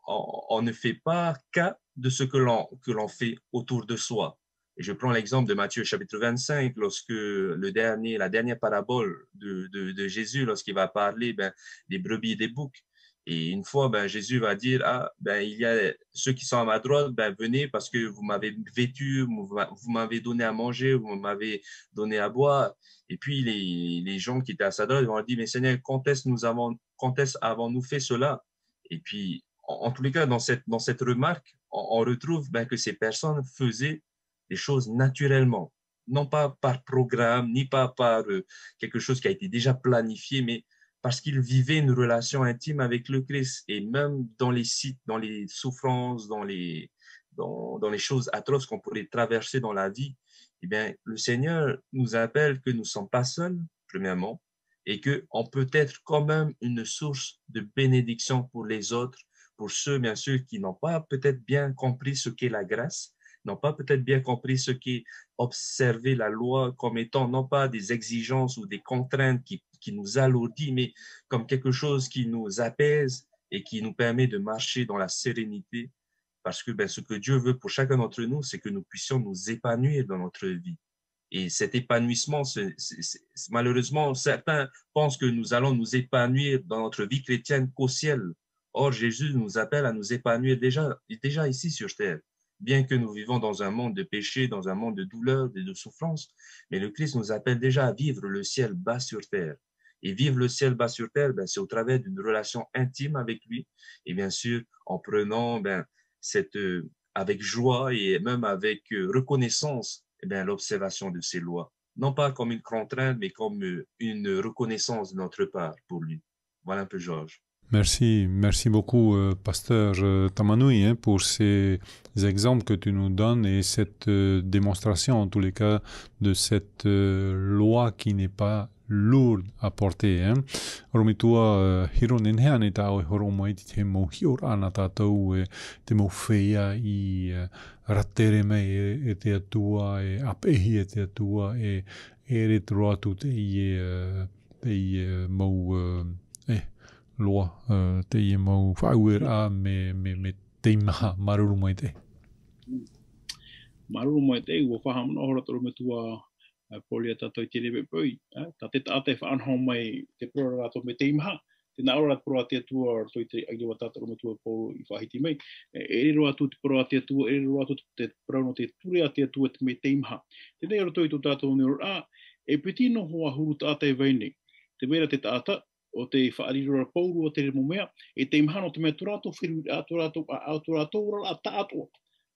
on ne fait pas cas de ce que l'on fait autour de soi. Et je prends l'exemple de Matthieu chapitre 25, lorsque la dernière parabole de Jésus, lorsqu'il va parler des brebis et des boucs. Et une fois, Jésus va dire, il y a ceux qui sont à ma droite, venez parce que vous m'avez vêtu, vous m'avez donné à manger, vous m'avez donné à boire. Et puis, les gens qui étaient à sa droite vont dire, mais Seigneur, quand est-ce avons-nous fait cela? Et puis, en tous les cas, dans cette remarque, on retrouve que ces personnes faisaient les choses naturellement, non pas par programme, ni pas par quelque chose qui a été déjà planifié, mais parce qu'ils vivaient une relation intime avec le Christ. Et même dans les souffrances, dans les choses atroces qu'on pourrait traverser dans la vie, le Seigneur nous appelle que nous ne sommes pas seuls, premièrement, et qu'on peut être quand même une source de bénédiction pour les autres, pour ceux, bien sûr, qui n'ont pas peut-être bien compris ce qu'est la grâce, n'ont pas peut-être bien compris ce qu'est observer la loi comme étant non pas des exigences ou des contraintes qui nous alourdit, mais comme quelque chose qui nous apaise et qui nous permet de marcher dans la sérénité. Parce que ce que Dieu veut pour chacun d'entre nous, c'est que nous puissions nous épanouir dans notre vie. Et cet épanouissement, malheureusement, certains pensent que nous allons nous épanouir dans notre vie chrétienne qu'au ciel. Or, Jésus nous appelle à nous épanouir déjà ici sur terre. Bien que nous vivons dans un monde de péché, dans un monde de douleur et de souffrance, mais le Christ nous appelle déjà à vivre le ciel bas sur terre. Et vivre le ciel bas sur terre, c'est au travers d'une relation intime avec lui. Et bien sûr, en prenant avec joie et même avec reconnaissance l'observation de ses lois. Non pas comme une contrainte, mais comme une reconnaissance de notre part pour lui. Voilà un peu, Georges.
Merci beaucoup, pasteur Tamanoui, pour ces exemples que tu nous donnes et cette démonstration, en tous les cas, de cette loi qui n'est pas lourde à porter. Romitua hironen heane tau e horomai te mo hior ana tātou e te mo whea i ratere mei e te atua e apehi e te atua e retro atu te i mau loa te i mau whauera me te maha maruru mai te.
Maruru mai te ua whahamana ora toro me tua polia tātou te rewe pui. Tā te tāte whaanhau mai te prora rātou me te imaha. Tēnā ora prora te atua ar toi te airewa tātou me tua polo i whahiti mai. E rero atu te prora te atua, e rero atu te prauno te ture te atua me te imaha. Tēnā ora toi tō tātou ne ora e peti no hoa huru tātai vainei. Te mera te tāta o te whaarirora pauru o te remomea, e te imahano te mea turato whiru aturātou ora a tātua.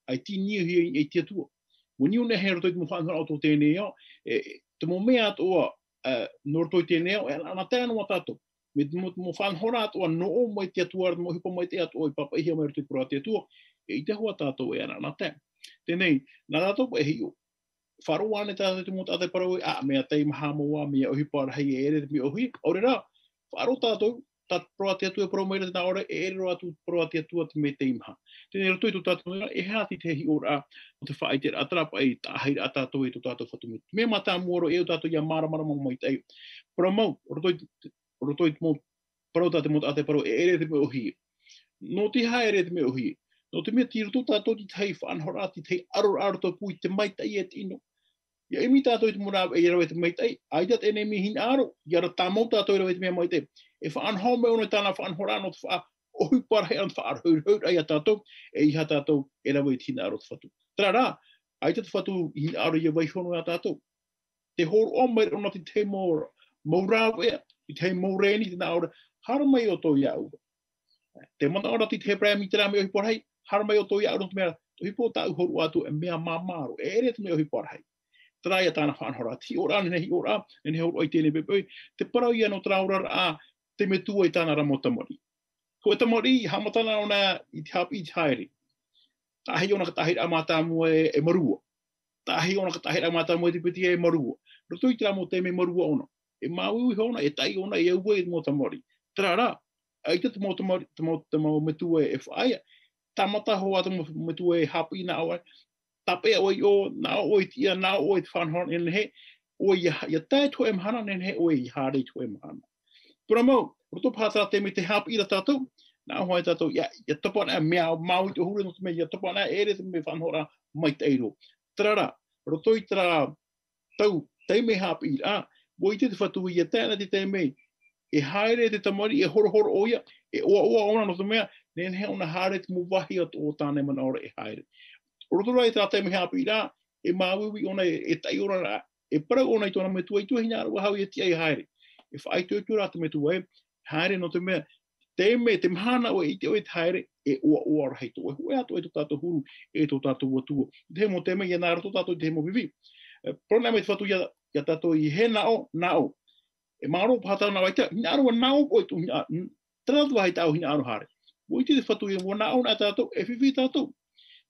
Ai ti nia hi e te atua. Wani una hea rotoi te mo whaanhara auto tēnei au, te mo mea atua no rotoi tēnei au, e ana tēnā tātou. Me mo whaanhara atua no o mai te atua, mo hipa mai te atua, i papa ihia mai rotoi pura te atua, e i te hoa tātou e ana tēnā. Tēnei, nā tātou e hi o. wharoa ne tātou te mota te parau mea tei maha moa, mea ohi pāra hei e ere te mea ohi. Ore rā, wharo tātou, tā proa te atua parau meira tēnā ora, e ere roa tu proa te atua te me tei maha. Tēnei roto i tō tātou meira, e hāti te hi ora o te whaai te atarapa e tā heira a tātou e tō tātou whatu me. Mea mata muoro e o tātou ia mara mai tei. Parau mau, roto i te mō parau tātou mota te parau e ere te mea ohi. No te hae ere te mea ohi. No te mea tira tō tātou ti tei whaanhora, ti tei aro tō pui te maitai e tino. Ia imi tātou te mora e rawe te maitai, aidat e ne mi hin aro, ia ra tā mau tātou e rawe te mea maitai. E whaanhau me ono tāna whaanhora no te wha ohi parahe an wha arhau ai a tātou, e iha tātou e rawe te hin aro te whatu. Tara rā, aidat whatu hin aro ia waihono a tātou. Te horo o mai ona te te mau rāwea, te mau reni te nā ora, hara mai o tō iau. Te mana ora te prea mi te rā me ohi parahei, hara mai o tō iau no te mea, tō hipo tā uhoru atu e mea māmaro, e ere te me ohi parahei. Tara ia tāna whaanhora, ti ora, nene hi ora, nene horo oi tēne pepoi, te parau ia no traura a te me tua i tāna ramo tamori. Ko e tamori, hamatana ona i te hapi i te haere. Tāhi ona ka tahira a mātā mua e marua. Tāhi ona ka tahira a mātā mua te piti e marua. Roto i te ramo te me marua ona. E māui hona, e tai ona, e aua i mō tamori. Tara rā, aita te mō tamori, te mō me tua e whaia, tamata hoa te me tua e hapi na awa, tapea oi o, nā oi tia, nā oi te whanhora, nene he, oi ia tai tue mahana, nene he, oi i hārei tue mahana. Pura mau, roto pātara te me te hapi i da tātou, nā hoa i tātou, ia tapana mea mau i te hure no te mea, ia tapana ere te me whanhora mai te eiro. Tara rā, roto i tara tau, te me hapi i rā, woi te whatu ia tēna te me, e haere te tamari, e horo oia, e oa ona no te mea, nene he ona haere te muwahi o tāne mana ora e haere. Rotorua e tātai me hapi rā, e māwiwi ona e tai ora rā, e parau ona i tōna me tua i tua hina arua hau i tia i haere. E whaai tū rā te me tua e, haere no te mea, te me, te mahana o i te o e te haere, e oa rahei tō. E hoi ato e tō tātou huru, e tō tātou atua. Te mo te me, ia nāra tō tātou te mo vivi. Prona me te whatu ia tātou i he nao. E māro pātau nao ai te, hina arua nao o i tō hina, tātou hai tāu hina aru haere. Woi te whatu ia mo nao nā tātou, e whiwhi tātou.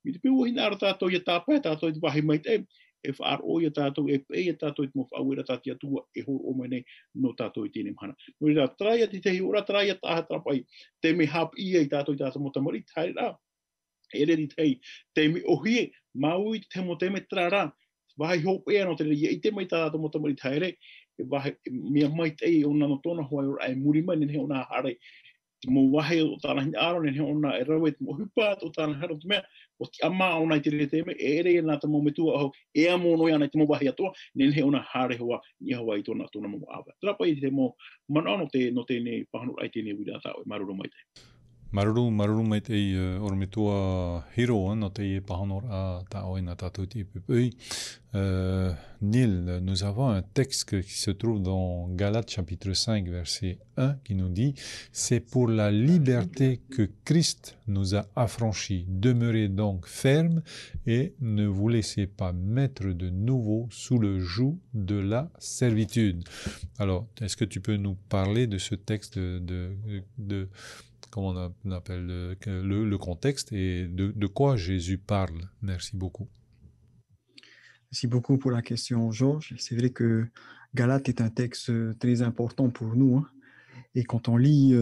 Mi te piu hina ara tātou ia tāpai, tātou i te wahi mai te, e whaar o ia tātou, e pei ia tātou i te mo whauera tātia tua, e horo o mai nei, no tātou i tēne mahana. Nō rā, traia te tehi ora, traia tāha tāpai, te me hap ia i tātou mo tamari, tāi rā, e re di tei, te me ohie, maui te mo te me tra rā, wahi hope ea no te re, i te mai tātou mo tamari tāi re, e wahi, mea mai tei, ona no tōna hoa ora, e muri mai, nene ona hare, mo wahe o tāna hina aro, nene ona e rawe te mo hupaat o tāna hara te mea, o te ama o nai te re te me, e ere e nā te mo me tua au, e a mo noi ana te mo wahi atoa, nene ona hare hoa, ni hawa i tōna mo awa. Trapa i te mo mana no te ne pahanur ai te ne wira tāo, e maruru mai te.
Maruru mai te ormitua hiro no te pahanor a tāo ina tātou te pepui. Neil, nous avons un texte qui se trouve dans Galates chapitre 5 verset 1 qui nous dit « C'est pour la liberté que Christ nous a affranchis. Demeurez donc fermes et ne vous laissez pas mettre de nouveau sous le joug de la servitude. » Alors, est-ce que tu peux nous parler de ce texte de comment on appelle le contexte et de quoi Jésus parle? Merci beaucoup.
Merci beaucoup pour la question, Georges. C'est vrai que Galates est un texte très important pour nous. Hein. Et quand on lit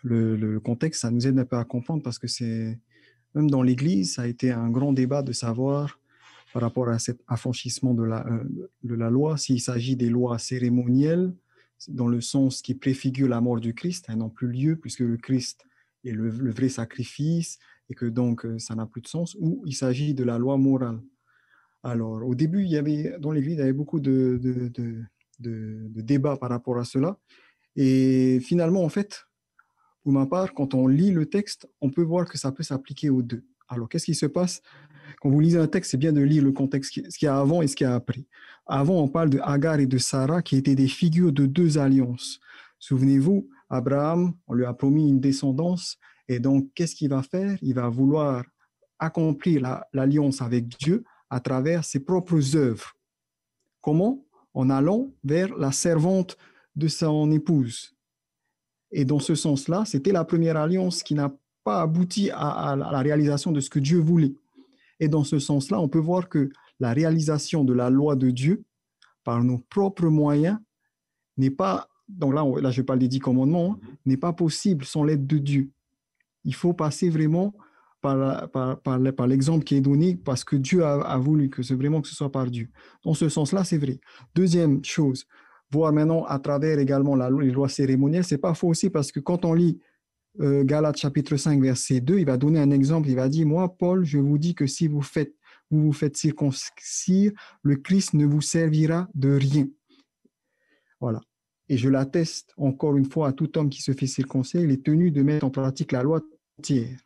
le contexte, ça nous aide un peu à comprendre parce que c'est, même dans l'Église, ça a été un grand débat de savoir par rapport à cet affranchissement de la loi, s'il s'agit des lois cérémonielles, dans le sens qui préfigure la mort du Christ, elles n'ont plus lieu puisque le Christ est le vrai sacrifice et que donc ça n'a plus de sens, ou il s'agit de la loi morale. Alors, au début, dans l'Église, il y avait beaucoup de débats par rapport à cela. Et finalement, en fait, pour ma part, quand on lit le texte, on peut voir que ça peut s'appliquer aux deux. Alors, qu'est-ce qui se passe? Quand vous lisez un texte, c'est bien de lire le contexte, ce qu'il y a avant et ce qu'il y a après. Avant, on parle de Agar et de Sarah, qui étaient des figures de deux alliances. Souvenez-vous, Abraham, on lui a promis une descendance, et donc, qu'est-ce qu'il va faire? Il va vouloir accomplir l'alliance avec Dieu à travers ses propres œuvres. Comment? En allant vers la servante de son épouse. Et dans ce sens-là, c'était la première alliance qui n'a pas abouti à la réalisation de ce que Dieu voulait. Et dans ce sens-là, on peut voir que la réalisation de la loi de Dieu par nos propres moyens n'est pas, donc là je parle des 10 commandements, hein, n'est pas possible sans l'aide de Dieu. Il faut passer vraiment par l'exemple qui est donné parce que Dieu a voulu que ce soit par Dieu. Dans ce sens-là, c'est vrai. Deuxième chose, voir maintenant à travers également les lois cérémonielles, c'est pas faux aussi parce que quand on lit Galates chapitre 5 verset 2, il va donner un exemple, il va dire, moi Paul, je vous dis que si vous vous faites circoncire, le Christ ne vous servira de rien. Voilà. Et je l'atteste encore une fois à tout homme qui se fait circoncire, il est tenu de mettre en pratique la loi entière.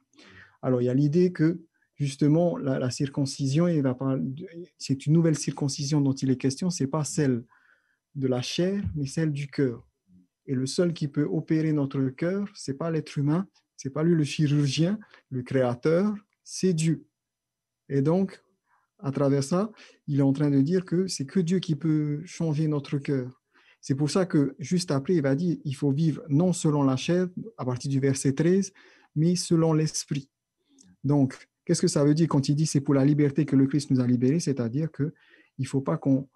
Alors, il y a l'idée que, justement, la circoncision, c'est une nouvelle circoncision dont il est question, ce n'est pas celle de la chair, mais celle du cœur. Et le seul qui peut opérer notre cœur, ce n'est pas l'être humain, ce n'est pas lui le chirurgien, le créateur, c'est Dieu. Et donc, à travers ça, il est en train de dire que c'est que Dieu qui peut changer notre cœur. C'est pour ça que, juste après, il va dire, il faut vivre non selon la chair, à partir du verset 13, mais selon l'esprit. Donc, qu'est-ce que ça veut dire quand il dit c'est pour la liberté que le Christ nous a libérés, c'est-à-dire qu'il ne faut pas qu'on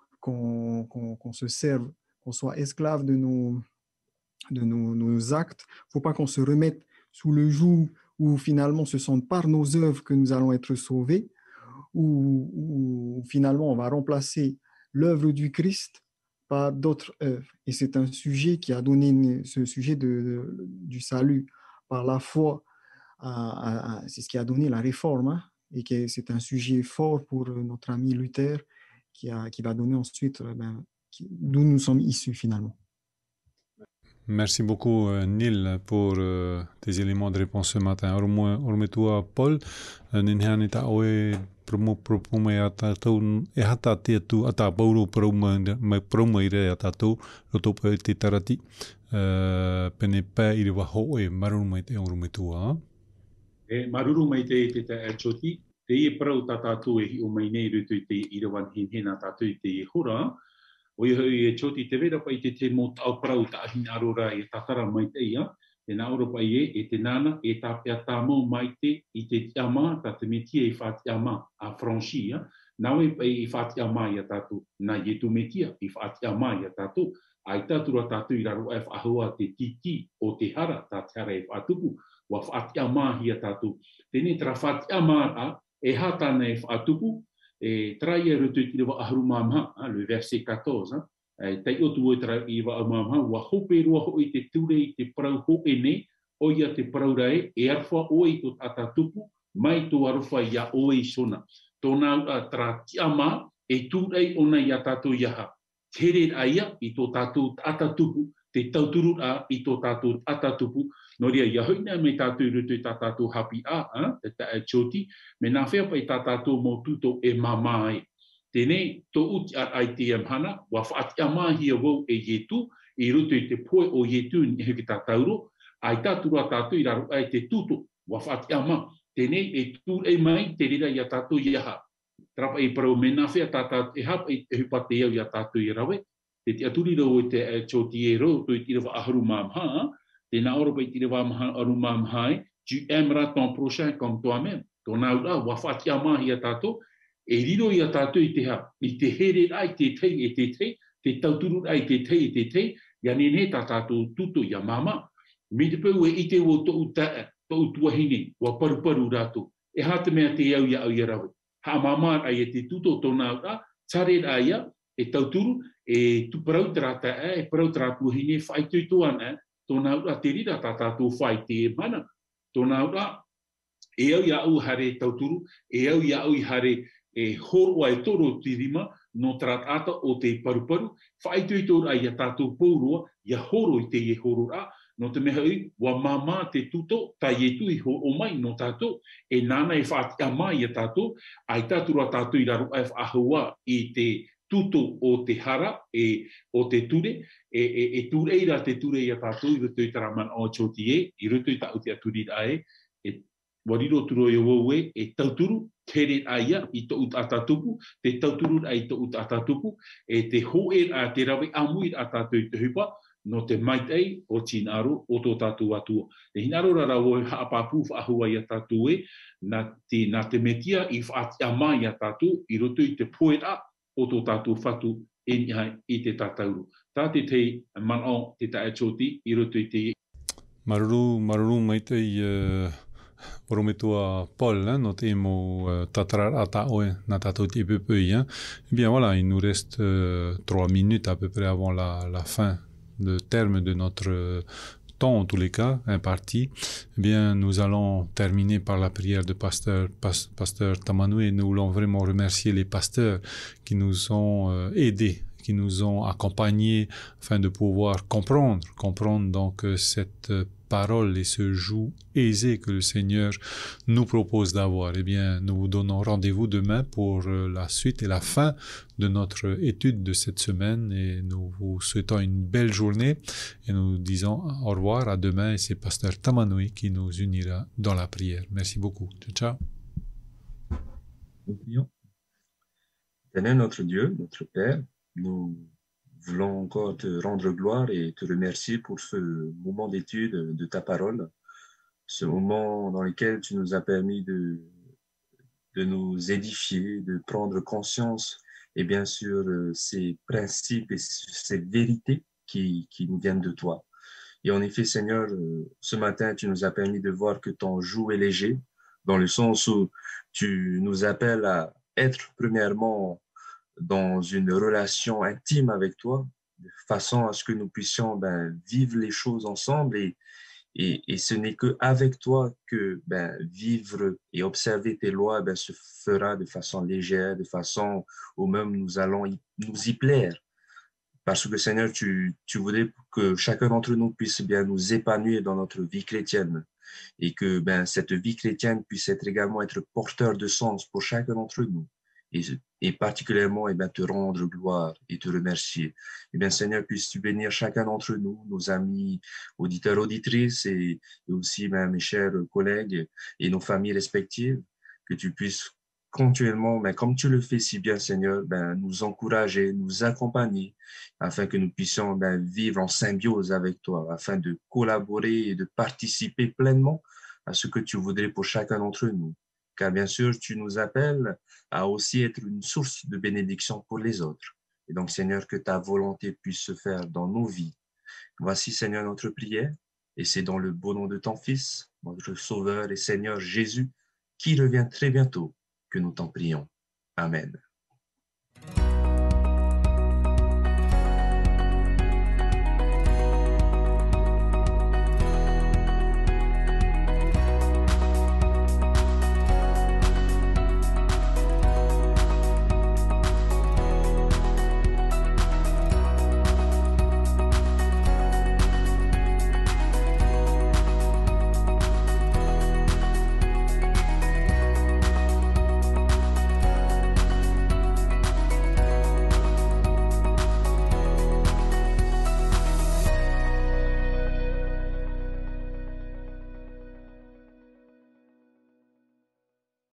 se serve, qu'on soit esclave de nos actes, il ne faut pas qu'on se remette sous le joug où finalement ce sont par nos œuvres que nous allons être sauvés, où finalement on va remplacer l'œuvre du Christ par d'autres œuvres. Et c'est un sujet qui a donné ce sujet du salut par la foi. C'est ce qui a donné la réforme, hein, et que c'est un sujet fort pour notre ami Luther qui va donner ensuite d'où nous sommes issus finalement.
Merci beaucoup Neil pour tes éléments de réponse ce matin. Ormetua Paul, ninhani ta oe promo ya tatou e hata te tu ata pauro promo ire tatou roto te tarati pene pa ire wa ho e maru mai te ormetua.
E maruru mai te choti te e prau tātātou e hi o mai nei rutu te irawan hina tātou te e hora. O e choti te vera pai te mo tau prau ta ahina arora e tatara mai te ia. E nā ora pai e te nana e tā pia tā mō mai te i te tiama ta te metia i whātiama a Franchia. Nau e pai i whātiama i a tātou. Nā i tu metia i whātiama i a tātou. Ai tātura tātou i raro e whahua te titi o te hara tā te hara e whātupu. Wa whātiama hi a tātou. Tēnei tra whātiama a e hatana e whātupu. E trai e rutu i rewa aharu māmha, le verset 14. Tai o tu e trai i wa māmha, wa hope roa ho i te ture i te parau ho e ne, o ia te parau rai, e arwha o i to atatupu, mai to arwha ia o i sona. Tōna tra tiama e tūrei ona i a tātou iaha. Tere aia i tō tātou atatupu, te tauturu a i tō tātou atatupu, no ria ia hoina me tātou rutu i tātou hapi te tae choti, me nā whea pai tātou mō tūto e mamai. Tēnei, tō uti ai te amhana, wa whaati amahia wau e yetu, i rutu i te poe o yetu ni heki tātauro, ai tātura tātou i raro ai te tūto, wa whaati ama. Tēnei, e tū e mai te rira i a tātou iaha. Trapa i parau me nā whea tātou e hapa i hupa te iau i a tātou i rawe, te te aturi rau e te choti e rau, tō i tira wa aharu mamha, te nā ora pai tira wa aharu mamhai, tu aimeras ton prochain comme toi-même. Tōna ura, wa whaati amahi a tātou, e riro i a tātou i te here ai te tei e te tei, te tauturu ai te tei e te tei, ia nene tā tātou tuto i a mama. Me te pau e ite o tō tuahine, wa paru rātou. E hata mea te au ia au ia rawe. Ha mama ai e te tuto tōna ura, tare aia, e tauturu, e tu parau trata e parau tratu hine whai tuitoan tōna ura te rira tā tātou whai te e mana. Tōna ura, e au ia au hare tauturu, e au ia au hare e horo ai toro te rima, no tratata o te paru. Whai tuitora ai a tātou paurua, ia horo i te e horo a, no te meha ui, wa mama te tuto, tai e tui o mai no tātou, e nana e whaati a mai a tātou, ai tātura tātou i raro ai whaahua i te tuto o te hara, o te ture, e tureira te ture i a tātou, i rutu i taraman o choti i rutu i tau te aturi ai, e wariro turo i waue, e tauturu, tere aia i tō ut atatupu, te tauturu ai tō ut atatupu, e te hoe a te rawe amui a tātou i te hupa, no te maitei o tinaru o tō tātou atua. Te hinaru rara o haapapu whaahua i a tātou na te metia i whaati a mai a tātou i roto i te poeta o tō tātou whatu i te tātauru. Tā te tei manao te tae choti i roto i te
Maruru maitei Orometua Paul, hein, notre emo tatrar ataoe na tatoti pepei. Eh bien voilà, il nous reste 3 minutes à peu près avant la fin, le terme de notre temps en tous les cas imparti. Eh bien, nous allons terminer par la prière de pasteur Tamanou et nous voulons vraiment remercier les pasteurs qui nous ont aidés, qui nous ont accompagnés afin de pouvoir comprendre donc cette parole et ce joug aisé que le Seigneur nous propose d'avoir. Eh bien, nous vous donnons rendez-vous demain pour la suite et la fin de notre étude de cette semaine et nous vous souhaitons une belle journée et nous disons au revoir à demain et c'est pasteur Tamanoui qui nous unira dans la prière. Merci beaucoup. Ciao, ciao.
Nous prions. Éternel notre Dieu, notre Père, nous voulons encore te rendre gloire et te remercier pour ce moment d'étude de ta parole, ce moment dans lequel tu nous as permis de nous édifier, de prendre conscience et bien sûr ces principes et ces vérités qui nous viennent de toi. Et en effet, Seigneur, ce matin, tu nous as permis de voir que ton joug est léger, dans le sens où tu nous appelles à être premièrement dans une relation intime avec toi, de façon à ce que nous puissions vivre les choses ensemble et ce n'est qu'avec toi que vivre et observer tes lois se fera de façon légère, de façon où même nous allons nous y plaire. Parce que Seigneur, tu voudrais que chacun d'entre nous puisse bien nous épanouir dans notre vie chrétienne et que cette vie chrétienne puisse également être porteur de sens pour chacun d'entre nous. Et particulièrement te rendre gloire et te remercier. Et bien Seigneur, puisses-tu bénir chacun d'entre nous, nos amis, auditeurs, auditrices et aussi mes chers collègues et nos familles respectives, que tu puisses continuellement, comme tu le fais si bien Seigneur, nous encourager, nous accompagner, afin que nous puissions vivre en symbiose avec toi, afin de collaborer et de participer pleinement à ce que tu voudrais pour chacun d'entre nous. Car bien sûr, tu nous appelles à aussi être une source de bénédiction pour les autres. Et donc, Seigneur, que ta volonté puisse se faire dans nos vies. Voici, Seigneur, notre prière, et c'est dans le beau nom de ton Fils, notre Sauveur et Seigneur Jésus, qui revient très bientôt, que nous t'en prions. Amen.